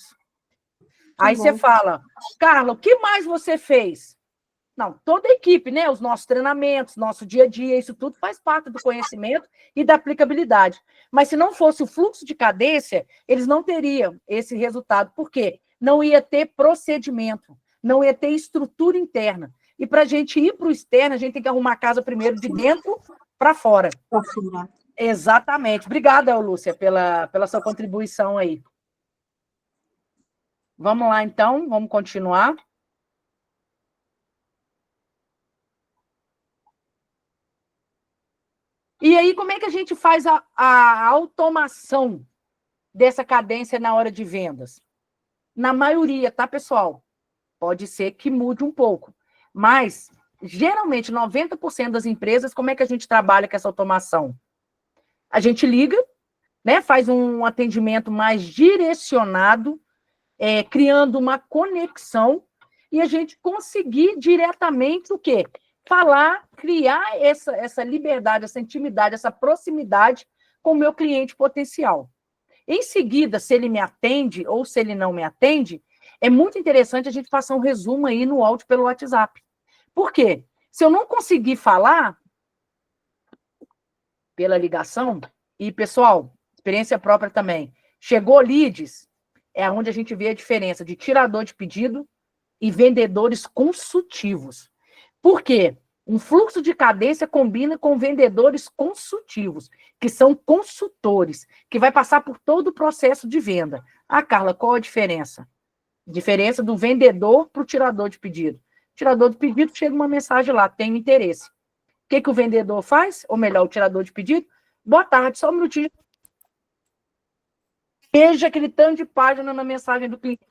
Aí você fala, Carla, o que mais você fez? Não, toda a equipe, né? Os nossos treinamentos, nosso dia a dia, isso tudo faz parte do conhecimento e da aplicabilidade. Mas se não fosse o fluxo de cadência, eles não teriam esse resultado. Por quê? Não ia ter procedimento, não ia ter estrutura interna. E para a gente ir para o externo, a gente tem que arrumar a casa primeiro de dentro para fora. Exatamente. Obrigada, Lúcia, pela sua contribuição aí. Vamos lá, então, vamos continuar. E aí, como é que a gente faz a automação dessa cadência na hora de vendas? Na maioria, tá, pessoal? Pode ser que mude um pouco. Mas, geralmente, 90% das empresas, como é que a gente trabalha com essa automação? A gente liga, né, faz um atendimento mais direcionado, criando uma conexão, e a gente conseguir diretamente o quê? Falar, criar essa liberdade, essa intimidade, essa proximidade com o meu cliente potencial. Em seguida, se ele me atende ou se ele não me atende, é muito interessante a gente passar um resumo aí no áudio pelo WhatsApp. Por quê? Se eu não conseguir falar pela ligação, e, pessoal, experiência própria também, chegou leads, é onde a gente vê a diferença de tirador de pedido e vendedores consultivos. Por quê? Um fluxo de cadência combina com vendedores consultivos, que são consultores, que vai passar por todo o processo de venda. Ah, Carla, qual a diferença? Diferença do vendedor para o tirador de pedido. O tirador de pedido, chega uma mensagem lá, tem interesse. O que o vendedor faz? Ou melhor, o tirador de pedido? Boa tarde, só um minutinho. Veja aquele tanto de página na mensagem do cliente.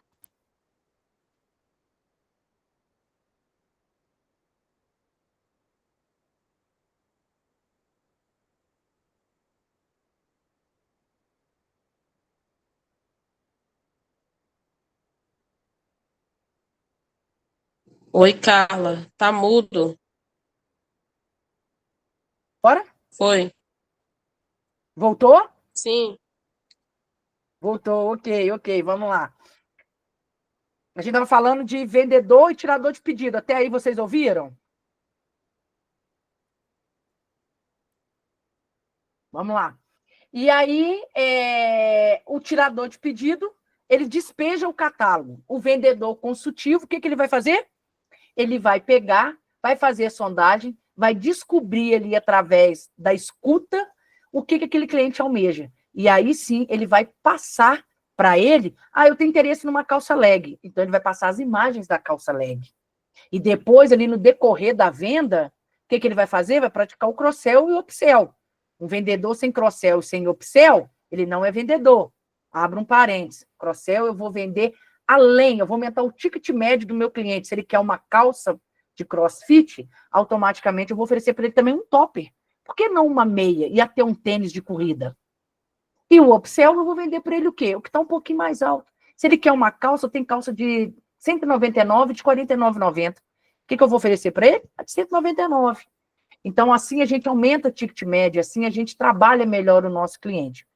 Oi, Carla. Tá mudo. Bora? Foi. Voltou? Sim. Voltou, ok, vamos lá. A gente estava falando de vendedor e tirador de pedido. Até aí vocês ouviram? Vamos lá. E aí, o tirador de pedido, ele despeja o catálogo. O vendedor consultivo, o que ele vai fazer? Ele vai pegar, vai fazer a sondagem, vai descobrir ali, através da escuta, o que aquele cliente almeja. E aí, sim, ele vai passar para ele, eu tenho interesse numa calça leg. Então, ele vai passar as imagens da calça leg. E depois, ali no decorrer da venda, o que ele vai fazer? Vai praticar o cross-sell e o upsell. Um vendedor sem cross-sell e sem upsell, ele não é vendedor. Abra um parênteses. Cross-sell, eu vou vender além, eu vou aumentar o ticket médio do meu cliente. Se ele quer uma calça de crossfit, automaticamente eu vou oferecer para ele também um topper. Por que não uma meia e até um tênis de corrida? E o upsell, eu vou vender para ele o quê? O que está um pouquinho mais alto. Se ele quer uma calça, tem calça de R$ 199, de R$ 49,90. O que eu vou oferecer para ele? A de R$ 199. Então, assim a gente aumenta o ticket médio, assim a gente trabalha melhor o nosso cliente.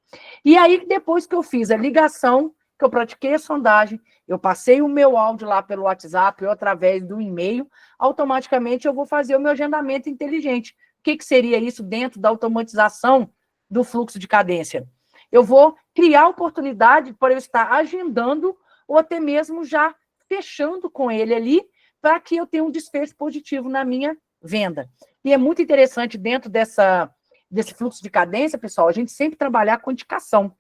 E aí, depois que eu fiz a ligação, que eu pratiquei a sondagem, eu passei o meu áudio lá pelo WhatsApp ou através do e-mail, automaticamente eu vou fazer o meu agendamento inteligente. O que seria isso dentro da automatização do fluxo de cadência? Eu vou criar oportunidade para eu estar agendando ou até mesmo já fechando com ele ali, para que eu tenha um desfecho positivo na minha venda. E é muito interessante dentro desse fluxo de cadência, pessoal, a gente sempre trabalhar com indicação.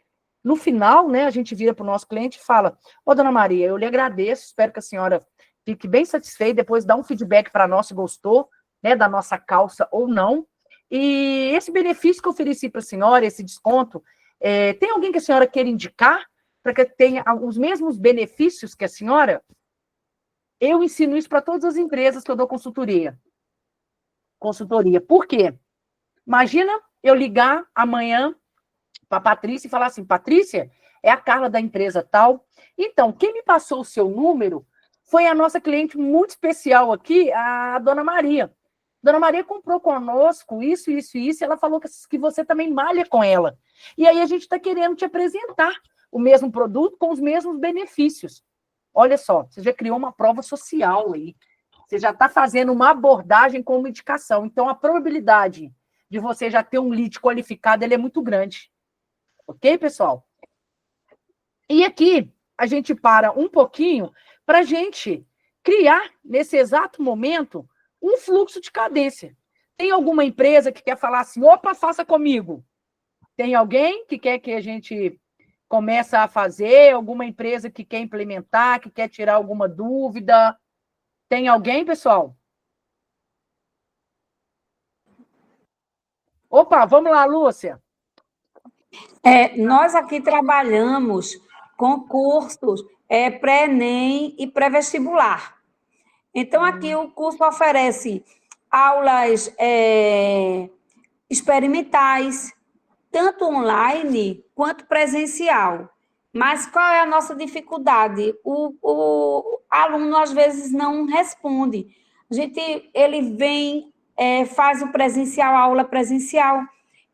No final, né, a gente vira para o nosso cliente e fala: dona Maria, eu lhe agradeço, espero que a senhora fique bem satisfeita, depois dá um feedback para nós se gostou, né, da nossa calça ou não. E esse benefício que eu ofereci para a senhora, esse desconto, tem alguém que a senhora queira indicar para que tenha os mesmos benefícios que a senhora? Eu ensino isso para todas as empresas que eu dou consultoria. Por quê? Imagina eu ligar amanhã para a Patrícia e falar assim: Patrícia, é a Carla da empresa tal. Então, quem me passou o seu número foi a nossa cliente muito especial aqui, a dona Maria. Dona Maria comprou conosco isso, ela falou que você também malha com ela. E aí a gente está querendo te apresentar o mesmo produto com os mesmos benefícios. Olha só, você já criou uma prova social aí. Você já está fazendo uma abordagem com uma indicação. Então, a probabilidade de você já ter um lead qualificado, ele é muito grande. Ok, pessoal? E aqui, a gente para um pouquinho para a gente criar, nesse exato momento, um fluxo de cadência. Tem alguma empresa que quer falar assim, opa, faça comigo? Tem alguém que quer que a gente comece a fazer? Alguma empresa que quer implementar, que quer tirar alguma dúvida? Tem alguém, pessoal? Opa, vamos lá, Lúcia. Nós aqui trabalhamos com cursos pré-ENEM e pré-vestibular. Então, aqui o curso oferece aulas experimentais, tanto online quanto presencial. Mas qual é a nossa dificuldade? O aluno, às vezes, não responde. Ele vem, faz o presencial, a aula presencial,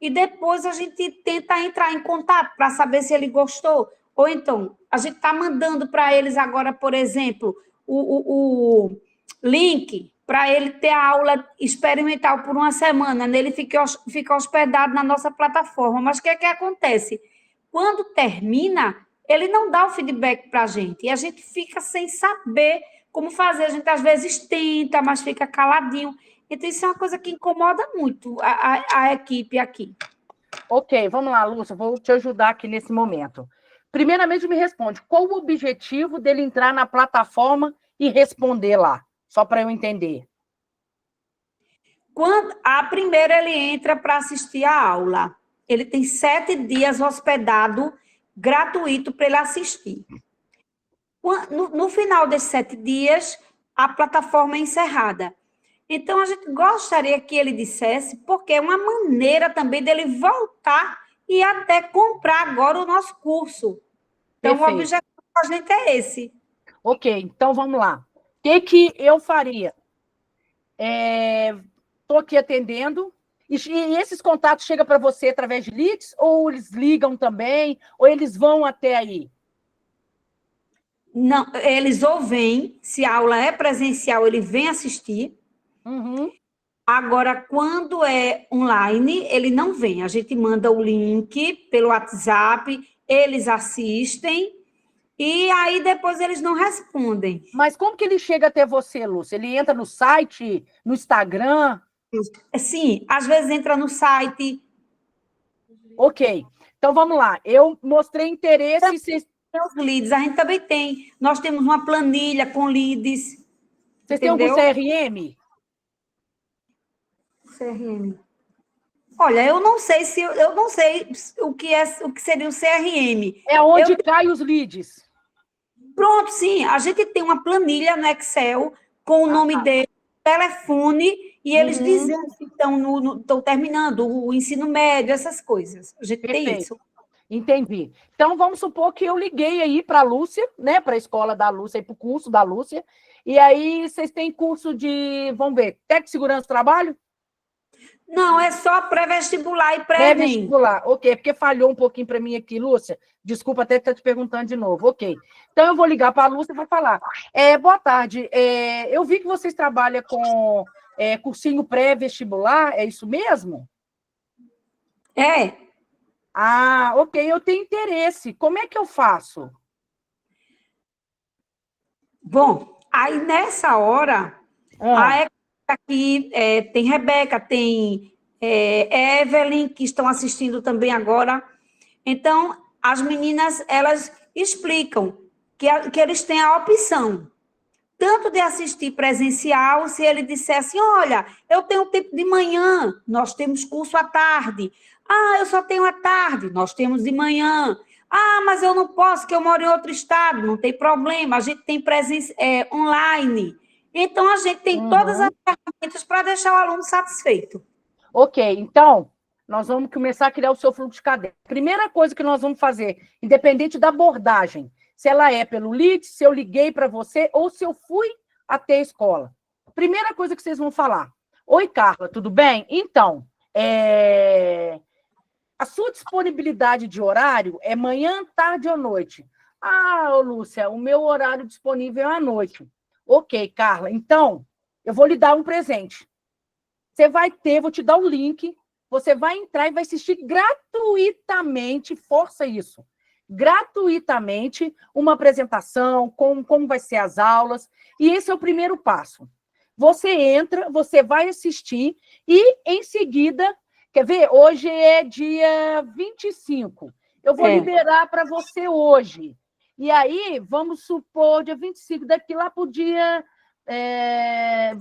e depois a gente tenta entrar em contato para saber se ele gostou. Ou então, a gente está mandando para eles agora, por exemplo, o link para ele ter a aula experimental por uma semana, ele fica hospedado na nossa plataforma. Mas o que é que acontece? Quando termina, ele não dá o feedback para a gente, e a gente fica sem saber como fazer. A gente, às vezes, tenta, mas fica caladinho. Então, isso é uma coisa que incomoda muito a equipe aqui. Ok, vamos lá, Lúcia, vou te ajudar aqui nesse momento. Primeiramente, me responde, qual o objetivo dele entrar na plataforma e responder lá? Só para eu entender. A primeira, ele entra para assistir a aula. Ele tem 7 dias hospedado, gratuito, para ele assistir. No final desses 7 dias, a plataforma é encerrada. Então, a gente gostaria que ele dissesse, porque é uma maneira também dele voltar e até comprar agora o nosso curso. Então, Perfeito. o objetivo da gente é esse. Ok, então vamos lá. O que eu faria? Estou aqui atendendo, e esses contatos chegam para você através de leads, ou eles ligam também, ou eles vão até aí? Não, eles ou vêm, se a aula é presencial, ele vem assistir. Uhum. Agora, quando é online, ele não vem. A gente manda o link pelo WhatsApp, eles assistem, e aí depois eles não respondem. Mas como que ele chega até você, Lúcia? Ele entra no site, no Instagram? Sim, às vezes entra no site. Ok, então vamos lá. Eu mostrei interesse... Os leads, a gente também tem. Nós temos uma planilha com leads. Vocês têm algum CRM? CRM. Olha, eu não sei o que seria o CRM. É onde cai os leads. Pronto, sim. A gente tem uma planilha no Excel com o nome dele, telefone, e eles dizendo que estão terminando o ensino médio, essas coisas. A gente tem isso. Entendi. Então, vamos supor que eu liguei aí para a Lúcia, né, para a escola da Lúcia, para o curso da Lúcia, e aí vocês têm curso de, vamos ver, técnico de segurança do trabalho? Não, é só pré-vestibular e pré-ENEM. Pré-vestibular, ok, porque falhou um pouquinho para mim aqui, Lúcia. Desculpa até estar te perguntando de novo, ok. Então, eu vou ligar para a Lúcia e vou falar. Boa tarde, eu vi que vocês trabalham com cursinho pré-vestibular, é isso mesmo? É. Ah, ok, eu tenho interesse. Como é que eu faço? Bom, aí nessa hora, aqui tem Rebeca, tem Evelyn, que estão assistindo também agora. Então, as meninas, elas explicam que eles têm a opção, tanto de assistir presencial, se ele disser assim, olha, eu tenho tempo de manhã, nós temos curso à tarde. Ah, eu só tenho à tarde, nós temos de manhã. Ah, mas eu não posso, que eu moro em outro estado, não tem problema, a gente tem online. Então, a gente tem todas as ferramentas para deixar o aluno satisfeito. Ok, então, nós vamos começar a criar o seu fluxo de cadência. Primeira coisa que nós vamos fazer, independente da abordagem, se ela é pelo lead, se eu liguei para você, ou se eu fui até a escola. Primeira coisa que vocês vão falar. Oi, Carla, tudo bem? Então, a sua disponibilidade de horário é manhã, tarde ou noite? Ah, Lúcia, o meu horário disponível é à noite. Ok, Carla. Então, eu vou lhe dar um presente. Você vai ter, vou te dar o link, você vai entrar e vai assistir gratuitamente, força isso, gratuitamente, uma apresentação, como vai ser as aulas, e esse é o primeiro passo. Você entra, você vai assistir, e em seguida, quer ver? Hoje é dia 25, eu vou liberar para você hoje. E aí, vamos supor, dia 25, daqui lá para o dia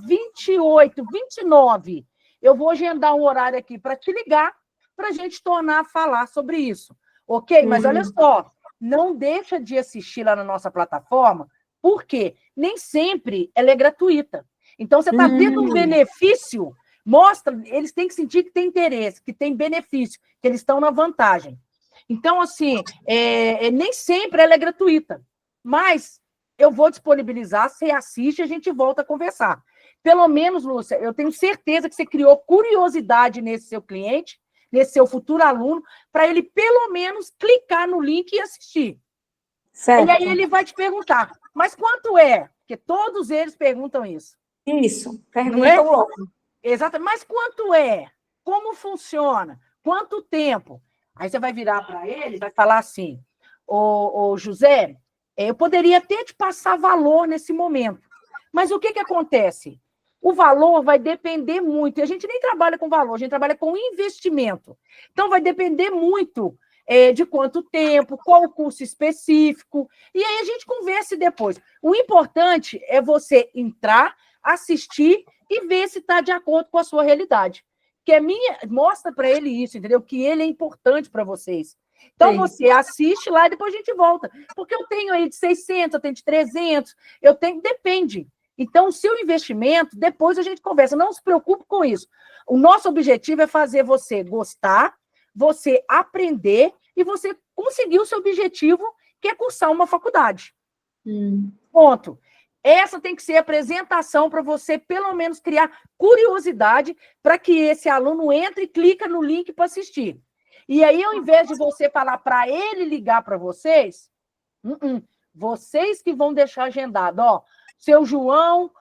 28, 29, eu vou agendar um horário aqui para te ligar, para a gente tornar a falar sobre isso. Ok? Mas olha só, não deixa de assistir lá na nossa plataforma, porque nem sempre ela é gratuita. Então, você está tendo um benefício, mostra, eles têm que sentir que tem interesse, que tem benefício, que eles estão na vantagem. Então, assim, nem sempre ela é gratuita, mas eu vou disponibilizar, você assiste e a gente volta a conversar. Pelo menos, Lúcia, eu tenho certeza que você criou curiosidade nesse seu cliente, nesse seu futuro aluno, para ele, pelo menos, clicar no link e assistir. Certo. E aí ele vai te perguntar, mas quanto é? Porque todos eles perguntam isso. Isso, Não é? perguntam logo. Exatamente. Mas quanto é? Como funciona? Quanto tempo? Aí você vai virar para ele e vai falar assim, ô José, eu poderia até te passar valor nesse momento, mas o que acontece? O valor vai depender muito, e a gente nem trabalha com valor, a gente trabalha com investimento. Então, vai depender muito de quanto tempo, qual o curso específico, e aí a gente conversa depois. O importante é você entrar, assistir e ver se está de acordo com a sua realidade. Que mostra para ele isso, entendeu? Que ele é importante para vocês. Então, você assiste lá e depois a gente volta. Porque eu tenho aí de 600, eu tenho de 300, depende. Então, o seu investimento, depois a gente conversa. Não se preocupe com isso. O nosso objetivo é fazer você gostar, você aprender e você conseguir o seu objetivo, que é cursar uma faculdade. Ponto. Essa tem que ser a apresentação para você, pelo menos, criar curiosidade para que esse aluno entre e clica no link para assistir. E aí, ao invés de você falar para ele ligar para vocês, vocês que vão deixar agendado. Ó, seu João,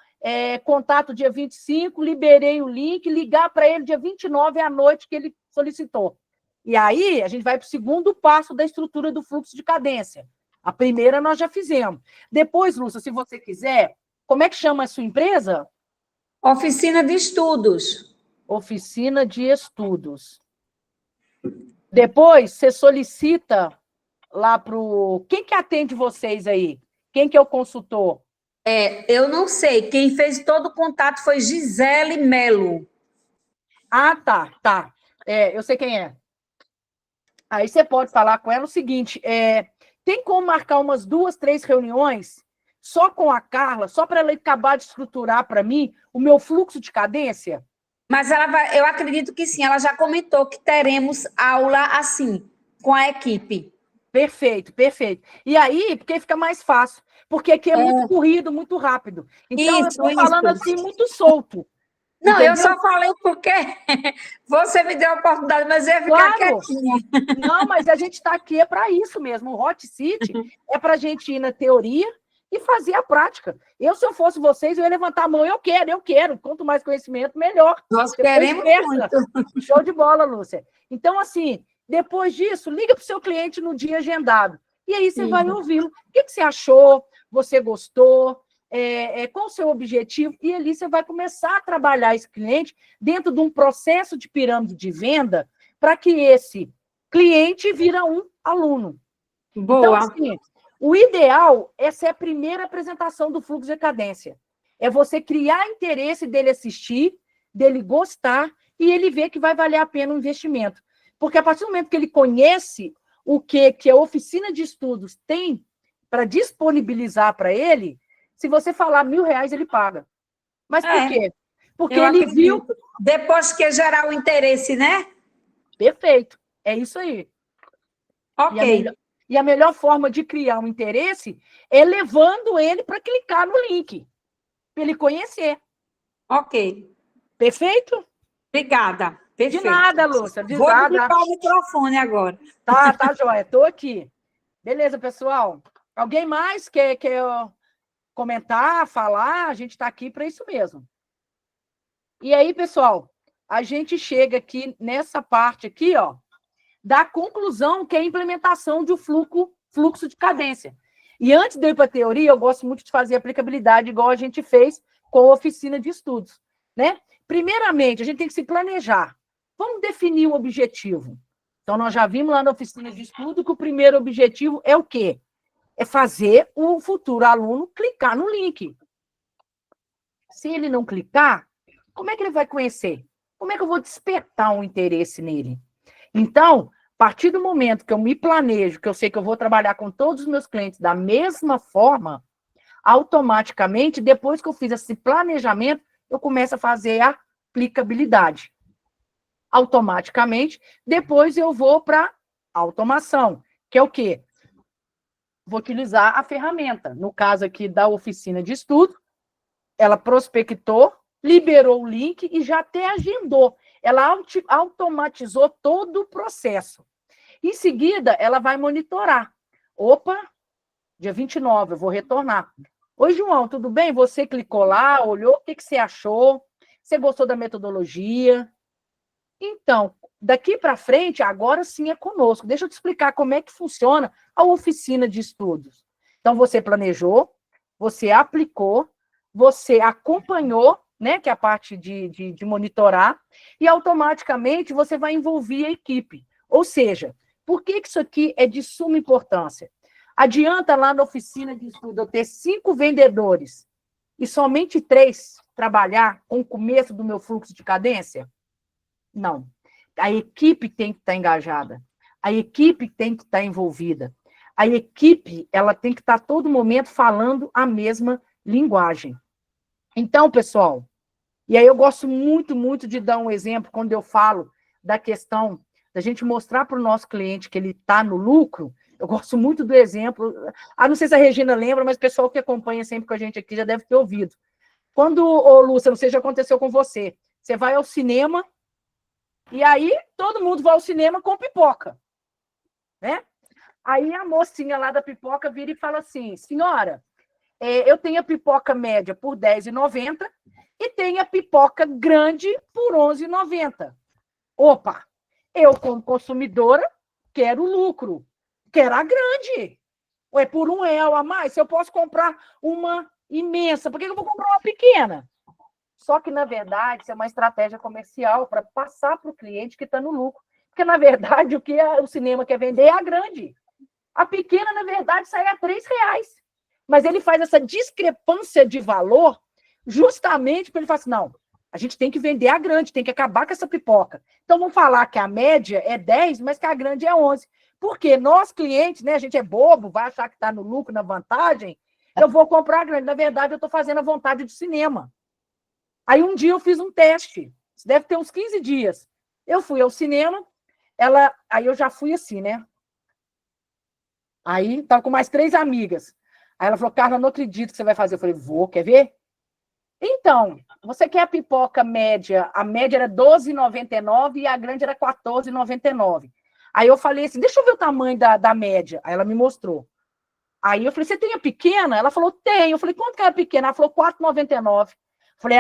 contato dia 25, liberei o link, ligar para ele dia 29 à noite que ele solicitou. E aí, a gente vai para o segundo passo da estrutura do fluxo de cadência. A primeira nós já fizemos. Depois, Lúcia, se você quiser, como é que chama a sua empresa? Oficina de Estudos. Oficina de Estudos. Depois, você solicita lá para o... Quem que atende vocês aí? Quem que é o consultor? Eu não sei. Quem fez todo o contato foi Gisele Melo. Ah, tá. Eu sei quem é. Aí você pode falar com ela o seguinte, tem como marcar umas 2, 3 reuniões só com a Carla, só para ela acabar de estruturar para mim o meu fluxo de cadência? Mas eu acredito que sim, ela já comentou que teremos aula assim, com a equipe. Perfeito. E aí, porque fica mais fácil, porque aqui é muito corrido, muito rápido. Então, eu estou falando assim, muito solto. Não, entendeu? eu só falei porque você me deu a oportunidade, mas eu ia ficar quietinha. Não, mas a gente está aqui para isso mesmo. O Hot City é para a gente ir na teoria e fazer a prática. Se eu fosse vocês, eu ia levantar a mão. Eu quero. Quanto mais conhecimento, melhor. Nós queremos muito. Show de bola, Lúcia. Então, assim, depois disso, liga para o seu cliente no dia agendado. E aí você vai ouvi-lo. O que você achou? Você gostou? Qual o seu objetivo? E ali você vai começar a trabalhar esse cliente dentro de um processo de pirâmide de venda para que esse cliente vira um aluno. Boa. Então, assim, o ideal é ser a primeira apresentação do fluxo de cadência. É você criar interesse dele assistir, dele gostar, e ele ver que vai valer a pena o investimento. Porque a partir do momento que ele conhece o que a oficina de estudos tem para disponibilizar para ele, se você falar R$1.000, ele paga. Mas por quê? Porque ele viu... Depois que gerar o interesse, né? Perfeito. É isso aí. Ok. E a melhor forma de criar um interesse é levando ele para clicar no link, para ele conhecer. Ok. Perfeito? Obrigada. Perfeito. De nada, Lúcia. Vou desligar o microfone agora. Tá, joia. Estou aqui. Beleza, pessoal? Alguém mais quer comentar, falar? A gente está aqui para isso mesmo. E aí, pessoal, a gente chega aqui nessa parte aqui, ó, da conclusão, que é a implementação de um fluxo de cadência. E antes de eu ir para a teoria, eu gosto muito de fazer aplicabilidade, igual a gente fez com a oficina de estudos, né? Primeiramente, a gente tem que se planejar. Vamos definir o objetivo. Então, nós já vimos lá na oficina de estudo que o primeiro objetivo é o quê? É fazer o futuro aluno clicar no link. Se ele não clicar, como é que ele vai conhecer? Como é que eu vou despertar um interesse nele? Então, a partir do momento que eu me planejo, que eu sei que eu vou trabalhar com todos os meus clientes da mesma forma, automaticamente, depois que eu fiz esse planejamento, eu começo a fazer a aplicabilidade. Automaticamente, depois eu vou para automação, que é o quê? Vou utilizar a ferramenta. No caso aqui da oficina de estudo, ela prospectou, liberou o link e já até agendou. Ela automatizou todo o processo. Em seguida, ela vai monitorar. Opa, dia 29, eu vou retornar. Oi, João, tudo bem? Você clicou lá, olhou, o que você achou? Você gostou da metodologia? Então, daqui para frente, agora sim é conosco. Deixa eu te explicar como é que funciona a oficina de estudos. Então, você planejou, você aplicou, você acompanhou, né, que é a parte de monitorar, e automaticamente você vai envolver a equipe. Ou seja, por que isso aqui é de suma importância? Adianta lá na oficina de estudo eu ter 5 vendedores e somente 3 trabalhar com o começo do meu fluxo de cadência? Não. A equipe tem que estar engajada. A equipe tem que estar envolvida. A equipe, ela tem que estar a todo momento falando a mesma linguagem. Então, pessoal, e aí eu gosto muito, muito de dar um exemplo quando eu falo da questão da gente mostrar para o nosso cliente que ele está no lucro. Eu gosto muito do exemplo, não sei se a Regina lembra, mas o pessoal que acompanha sempre com a gente aqui já deve ter ouvido. Quando, Lúcia, não sei se já aconteceu com você, você vai ao cinema, e aí todo mundo vai ao cinema com pipoca, né? Aí a mocinha lá da pipoca vira e fala assim, senhora, eu tenho a pipoca média por R$10,90 e tenho a pipoca grande por R$11,90. Opa, eu como consumidora quero lucro, quero a grande. Ué, por R$1 a mais, se eu posso comprar uma imensa, por que eu vou comprar uma pequena? Só que, na verdade, isso é uma estratégia comercial para passar para o cliente que está no lucro. Porque, na verdade, o que o cinema quer vender é a grande. A pequena, na verdade, sai a R$3. Mas ele faz essa discrepância de valor justamente para ele falar assim, não, a gente tem que vender a grande, tem que acabar com essa pipoca. Então, vamos falar que a média é 10, mas que a grande é 11. Porque nós, clientes, né, a gente é bobo, vai achar que está no lucro, na vantagem, eu vou comprar a grande. Na verdade, eu estou fazendo a vontade do cinema. Aí um dia eu fiz um teste, deve ter uns 15 dias. Eu fui ao cinema, aí eu já fui assim, né? Aí estava com mais 3 amigas. Aí ela falou, Carla, não acredito que você vai fazer. Eu falei, vou, quer ver? Então, você quer a pipoca média? A média era R$12,99 e a grande era R$14,99. Aí eu falei assim, deixa eu ver o tamanho da média. Aí ela me mostrou. Aí eu falei, você tem a pequena? Ela falou, tenho. Eu falei, quanto que é a pequena? Ela falou, R$4,99. Falei,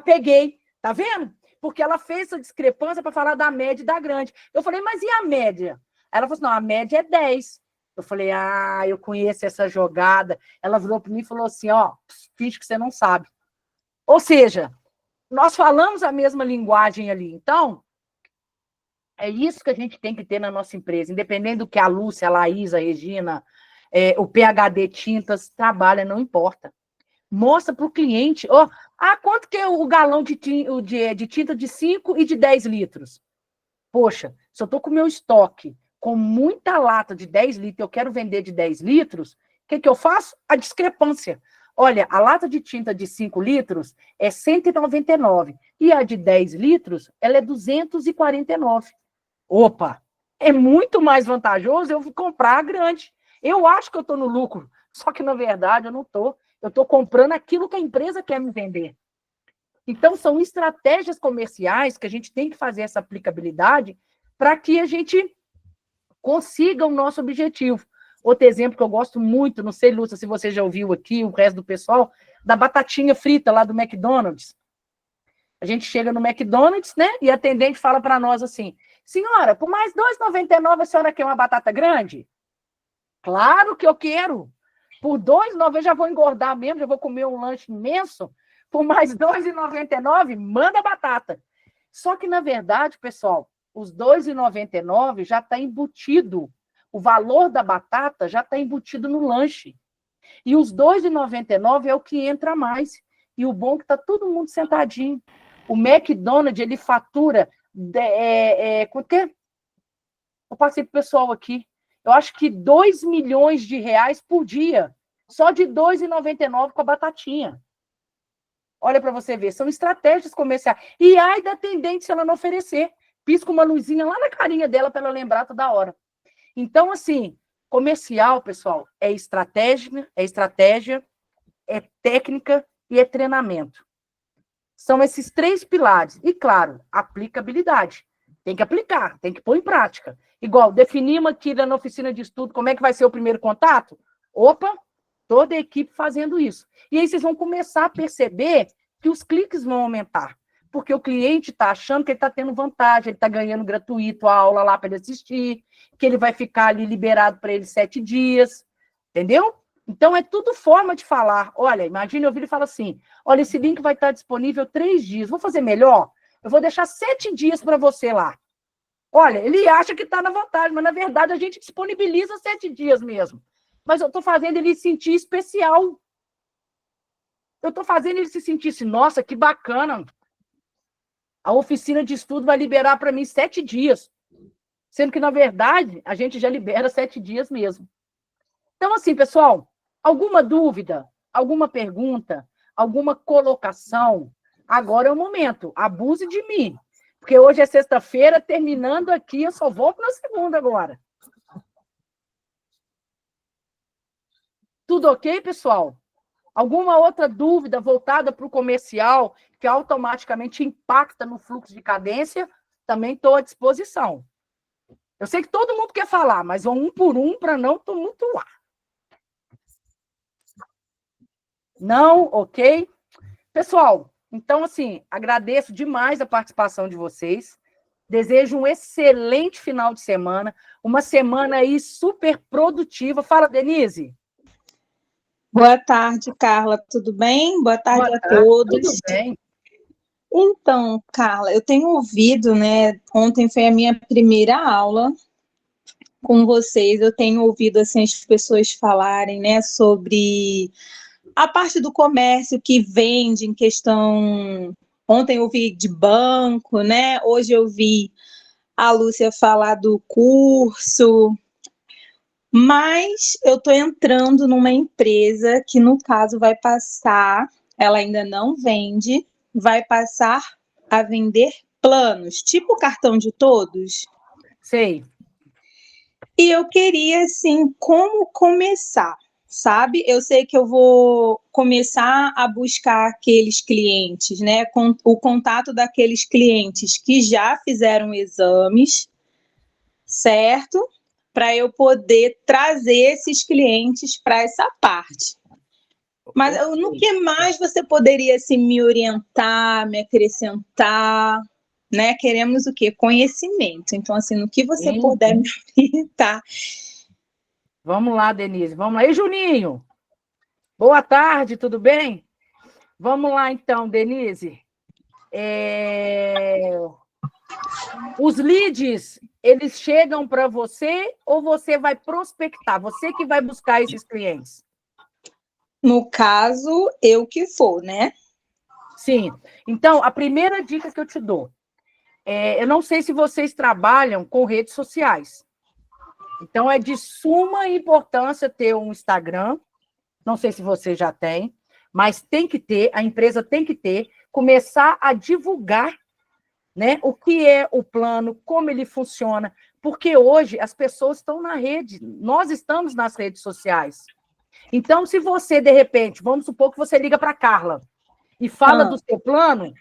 peguei. Tá vendo? Porque ela fez essa discrepância para falar da média e da grande. Eu falei, mas e a média? Ela falou assim, não, a média é 10. Eu falei, eu conheço essa jogada. Ela virou para mim e falou assim, finge que você não sabe. Ou seja, nós falamos a mesma linguagem ali. Então, é isso que a gente tem que ter na nossa empresa. Independente do que a Lúcia, a Laís, a Regina, o PhD Tintas trabalha, não importa. Mostra para o cliente, quanto que é o galão de tinta de 5 e de 10 litros? Poxa, se eu estou com o meu estoque com muita lata de 10 litros, eu quero vender de 10 litros, o que eu faço? A discrepância. Olha, a lata de tinta de 5 litros é R$199 e a de 10 litros ela é R$249. Opa, é muito mais vantajoso eu comprar a grande. Eu acho que eu estou no lucro, só que, na verdade, eu não estou. Eu estou comprando aquilo que a empresa quer me vender. Então, são estratégias comerciais que a gente tem que fazer essa aplicabilidade para que a gente consiga o nosso objetivo. Outro exemplo que eu gosto muito, não sei, Lúcia, se você já ouviu aqui, o resto do pessoal, da batatinha frita lá do McDonald's. A gente chega no McDonald's, né? E a atendente fala para nós assim, senhora, por mais R$ 2,99 a senhora quer uma batata grande? Claro que eu quero. Por R$ 2,99 eu já vou engordar mesmo, já vou comer um lanche imenso. Por mais R$ 2,99, manda batata. Só que, na verdade, pessoal, os R$ 2,99 já está embutido. O valor da batata já está embutido no lanche. E os R$ 2,99 é o que entra mais. E o bom é que está todo mundo sentadinho. O McDonald's, ele fatura... Eu passei para o pessoal aqui. Eu acho que R$ 2 milhões por dia. Só de R$ 2,99 com a batatinha. Olha para você ver. São estratégias comerciais. E ai da atendente se ela não oferecer. Pisca uma luzinha lá na carinha dela para ela lembrar toda hora. Então, assim, comercial, pessoal, é estratégia, é técnica e é treinamento. São esses 3 pilares. E, claro, aplicabilidade. Tem que aplicar, tem que pôr em prática. Igual, definimos aqui na oficina de estudo como é que vai ser o primeiro contato. Opa, toda a equipe fazendo isso. E aí vocês vão começar a perceber que os cliques vão aumentar. Porque o cliente está achando que ele está tendo vantagem, ele está ganhando gratuito a aula lá para ele assistir, que ele vai ficar ali liberado para ele 7 dias. Entendeu? Então, é tudo forma de falar. Olha, imagine eu ouvir ele falar assim, olha, esse link vai estar disponível 3 dias. Vou fazer melhor? Eu vou deixar 7 dias para você lá. Olha, ele acha que está na vantagem, mas, na verdade, a gente disponibiliza 7 dias mesmo. Mas eu estou fazendo ele se sentir especial. Eu estou fazendo ele se sentir assim, nossa, que bacana. A oficina de estudo vai liberar para mim 7 dias. Sendo que, na verdade, a gente já libera 7 dias mesmo. Então, assim, pessoal, alguma dúvida, alguma pergunta, alguma colocação? Agora é o momento. Abuse de mim. Porque hoje é sexta-feira, terminando aqui, eu só volto na segunda agora. Tudo ok, pessoal? Alguma outra dúvida voltada para o comercial, que automaticamente impacta no fluxo de cadência? Também estou à disposição. Eu sei que todo mundo quer falar, mas vão um por um para não tumultuar. Não, ok? Pessoal, então, assim, agradeço demais a participação de vocês. Desejo um excelente final de semana, uma semana aí super produtiva. Fala, Denise. Boa tarde, Carla, tudo bem? Boa tarde a todos. Tudo bem. Então, Carla, eu tenho ouvido, né? Ontem foi a minha primeira aula com vocês. Eu tenho ouvido assim as pessoas falarem, né, sobre a parte do comércio que vende em questão. Ontem eu vi de banco, né? Hoje eu vi a Lúcia falar do curso. Mas eu estou entrando numa empresa que, no caso, vai passar, ela ainda não vende, vai passar a vender planos, tipo o cartão de todos. Sei. E eu queria, assim, como começar, sabe? Eu sei que eu vou começar a buscar aqueles clientes, né? Com o contato daqueles clientes que já fizeram exames, certo? Para eu poder trazer esses clientes para essa parte. Mas no que mais você poderia assim, me orientar, me acrescentar? Né? Queremos o quê? Conhecimento. Então, assim, no que você puder me orientar. Vamos lá, Denise. Vamos lá. E Juninho? Boa tarde, tudo bem? Vamos lá, então, Denise. Os leads, eles chegam para você ou você vai prospectar? Você que vai buscar esses clientes? No caso, eu que for, né? Sim. Então, a primeira dica que eu te dou, eu não sei se vocês trabalham com redes sociais. Então, é de suma importância ter um Instagram. Não sei se você já tem, mas tem que ter, a empresa tem que ter, começar a divulgar, né, o que é o plano, como ele funciona, porque hoje as pessoas estão na rede, nós estamos nas redes sociais. Então, se você, de repente, vamos supor que você liga para a Carla e fala do seu plano,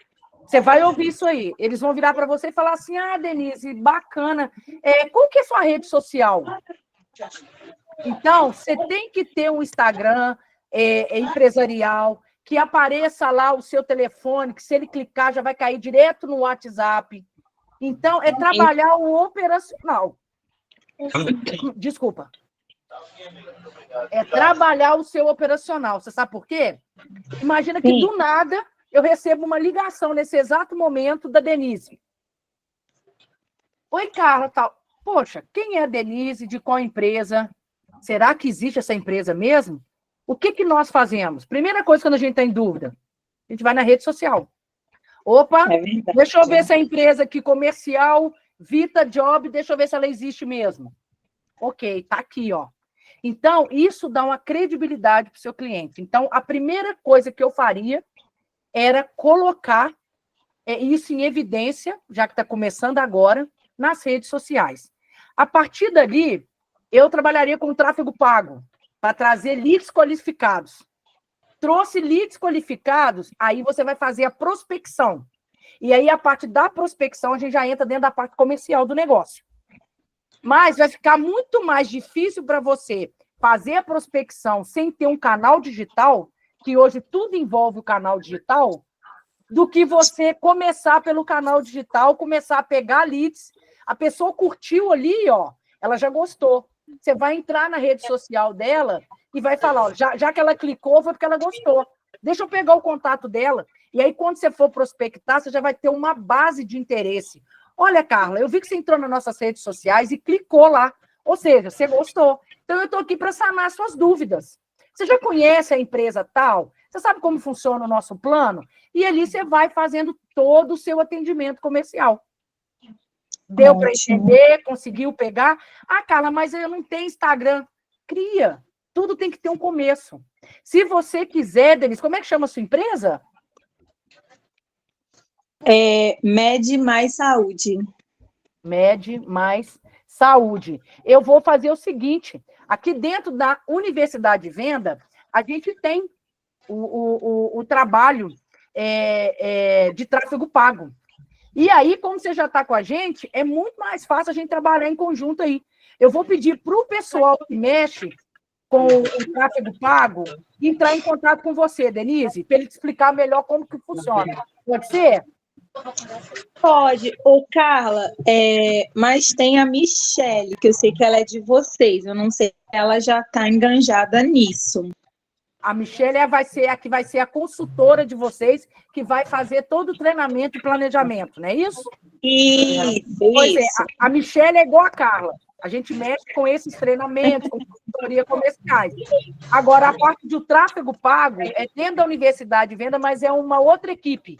você vai ouvir isso aí. Eles vão virar para você e falar assim, Denise, bacana, qual que é a sua rede social? Então, você tem que ter um Instagram empresarial, que apareça lá o seu telefone, que se ele clicar já vai cair direto no WhatsApp. Então, é trabalhar o operacional. Desculpa. É trabalhar o seu operacional. Você sabe por quê? Imagina que, do nada, eu recebo uma ligação nesse exato momento da Denise. Oi, Carla, tal. Poxa, quem é a Denise? De qual empresa? Será que existe essa empresa mesmo? O que nós fazemos? Primeira coisa, quando a gente está em dúvida, a gente vai na rede social. Opa, deixa eu ver se a empresa aqui comercial, Vita Job, deixa eu ver se ela existe mesmo. Ok, tá aqui, ó. Então, isso dá uma credibilidade para o seu cliente. Então, a primeira coisa que eu faria era colocar isso em evidência, já que está começando agora, nas redes sociais. A partir dali, eu trabalharia com tráfego pago, para trazer leads qualificados. Trouxe leads qualificados, aí você vai fazer a prospecção. E aí, a parte da prospecção, a gente já entra dentro da parte comercial do negócio. Mas vai ficar muito mais difícil para você fazer a prospecção sem ter um canal digital, que hoje tudo envolve o canal digital, do que você começar pelo canal digital, começar a pegar leads. A pessoa curtiu ali, ó, ela já gostou. Você vai entrar na rede social dela e vai falar, ó, já que ela clicou, foi porque ela gostou. Deixa eu pegar o contato dela. E aí, quando você for prospectar, você já vai ter uma base de interesse. Olha, Carla, eu vi que você entrou nas nossas redes sociais e clicou lá. Ou seja, você gostou. Então, eu estou aqui para sanar suas dúvidas. Você já conhece a empresa tal? Você sabe como funciona o nosso plano? E ali você vai fazendo todo o seu atendimento comercial. Deu para entender? Conseguiu pegar? Ah, Carla, mas eu não tenho Instagram. Cria. Tudo tem que ter um começo. Se você quiser, Denise, como é que chama a sua empresa? Med Mais Saúde. Med Mais Saúde. Eu vou fazer o seguinte, aqui dentro da Universidade de Venda, a gente tem o trabalho de tráfego pago. E aí, como você já está com a gente, é muito mais fácil a gente trabalhar em conjunto aí. Eu vou pedir para o pessoal que mexe com o tráfego pago entrar em contato com você, Denise, para ele te explicar melhor como que funciona. Pode ser? Pode. Ô, Carla, mas tem a Michele, que eu sei que ela é de vocês. Eu não sei se ela já está enganjada nisso. A Michele vai ser a consultora de vocês, que vai fazer todo o treinamento e planejamento, não é isso? Isso. A Michele é igual a Carla. A gente mexe com esses treinamentos, com consultoria comerciais. Agora, a parte do tráfego pago é dentro da Universidade de Venda, mas é uma outra equipe.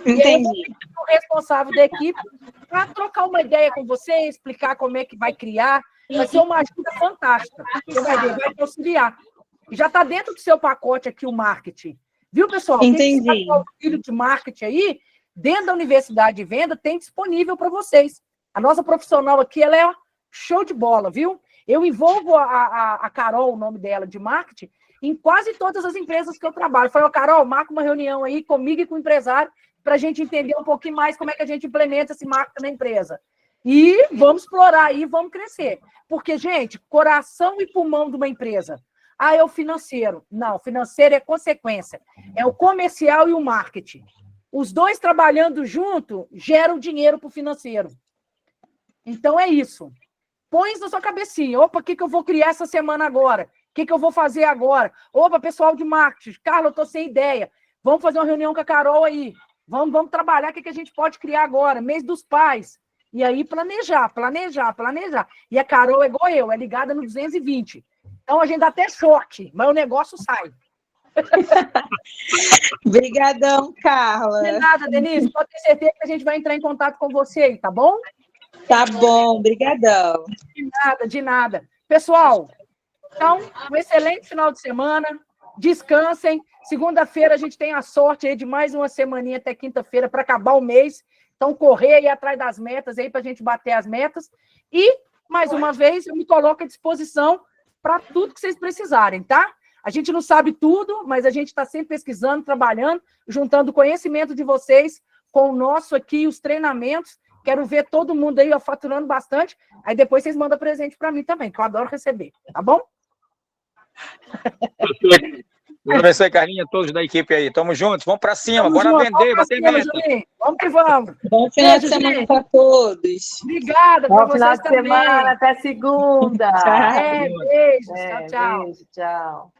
Entendi. O responsável da equipe para trocar uma ideia com você, explicar como é que vai criar. Vai ser uma ajuda fantástica. Você vai ver, vai te auxiliar. Já está dentro do seu pacote aqui o marketing. Viu, pessoal? Entendi. Quem quiser auxílio de marketing aí, dentro da Universidade de Venda, tem disponível para vocês. A nossa profissional aqui, ela é show de bola, viu? Eu envolvo a Carol, o nome dela, de marketing, em quase todas as empresas que eu trabalho. Eu falei, Carol, marca uma reunião aí comigo e com o empresário para a gente entender um pouquinho mais como é que a gente implementa esse marketing na empresa. E vamos explorar aí, vamos crescer. Porque, gente, coração e pulmão de uma empresa. É o financeiro. Não, o financeiro é consequência. É o comercial e o marketing. Os dois trabalhando junto geram dinheiro para o financeiro. Então, é isso. Põe isso na sua cabecinha. Opa, o que eu vou criar essa semana agora? O que eu vou fazer agora? Opa, pessoal de marketing. Carla, eu estou sem ideia. Vamos fazer uma reunião com a Carol aí. Vamos trabalhar o que a gente pode criar agora. Mês dos pais. E aí, planejar. E a Carol é igual eu, é ligada no 220. Então, a gente dá até choque, mas o negócio sai. Obrigadão, Carla. De nada, Denise. Pode ter certeza que a gente vai entrar em contato com você aí, tá bom? Tá bom, brigadão. De nada. Pessoal, então, um excelente final de semana. Descansem. Segunda-feira a gente tem a sorte aí de mais uma semaninha até quinta-feira para acabar o mês. Então, correr aí atrás das metas aí para a gente bater as metas. E, mais uma vez, eu me coloco à disposição para tudo que vocês precisarem, tá? A gente não sabe tudo, mas a gente está sempre pesquisando, trabalhando, juntando o conhecimento de vocês com o nosso aqui, os treinamentos. Quero ver todo mundo aí, ó, faturando bastante. Aí depois vocês mandam presente para mim também, que eu adoro receber, tá bom? Deus abençoe, Carlinha, todos da equipe aí. Tamo juntos, vamos pra cima, Tamo bora junto, vender, vamos bater pra cima, meta. Julinho. Vamos que vamos. Bom final de Beijo, semana gente. para todos. Obrigada Bom para final vocês de também. semana, até segunda. Tchau. Beijos. É, Tchau, tchau. beijo, tchau.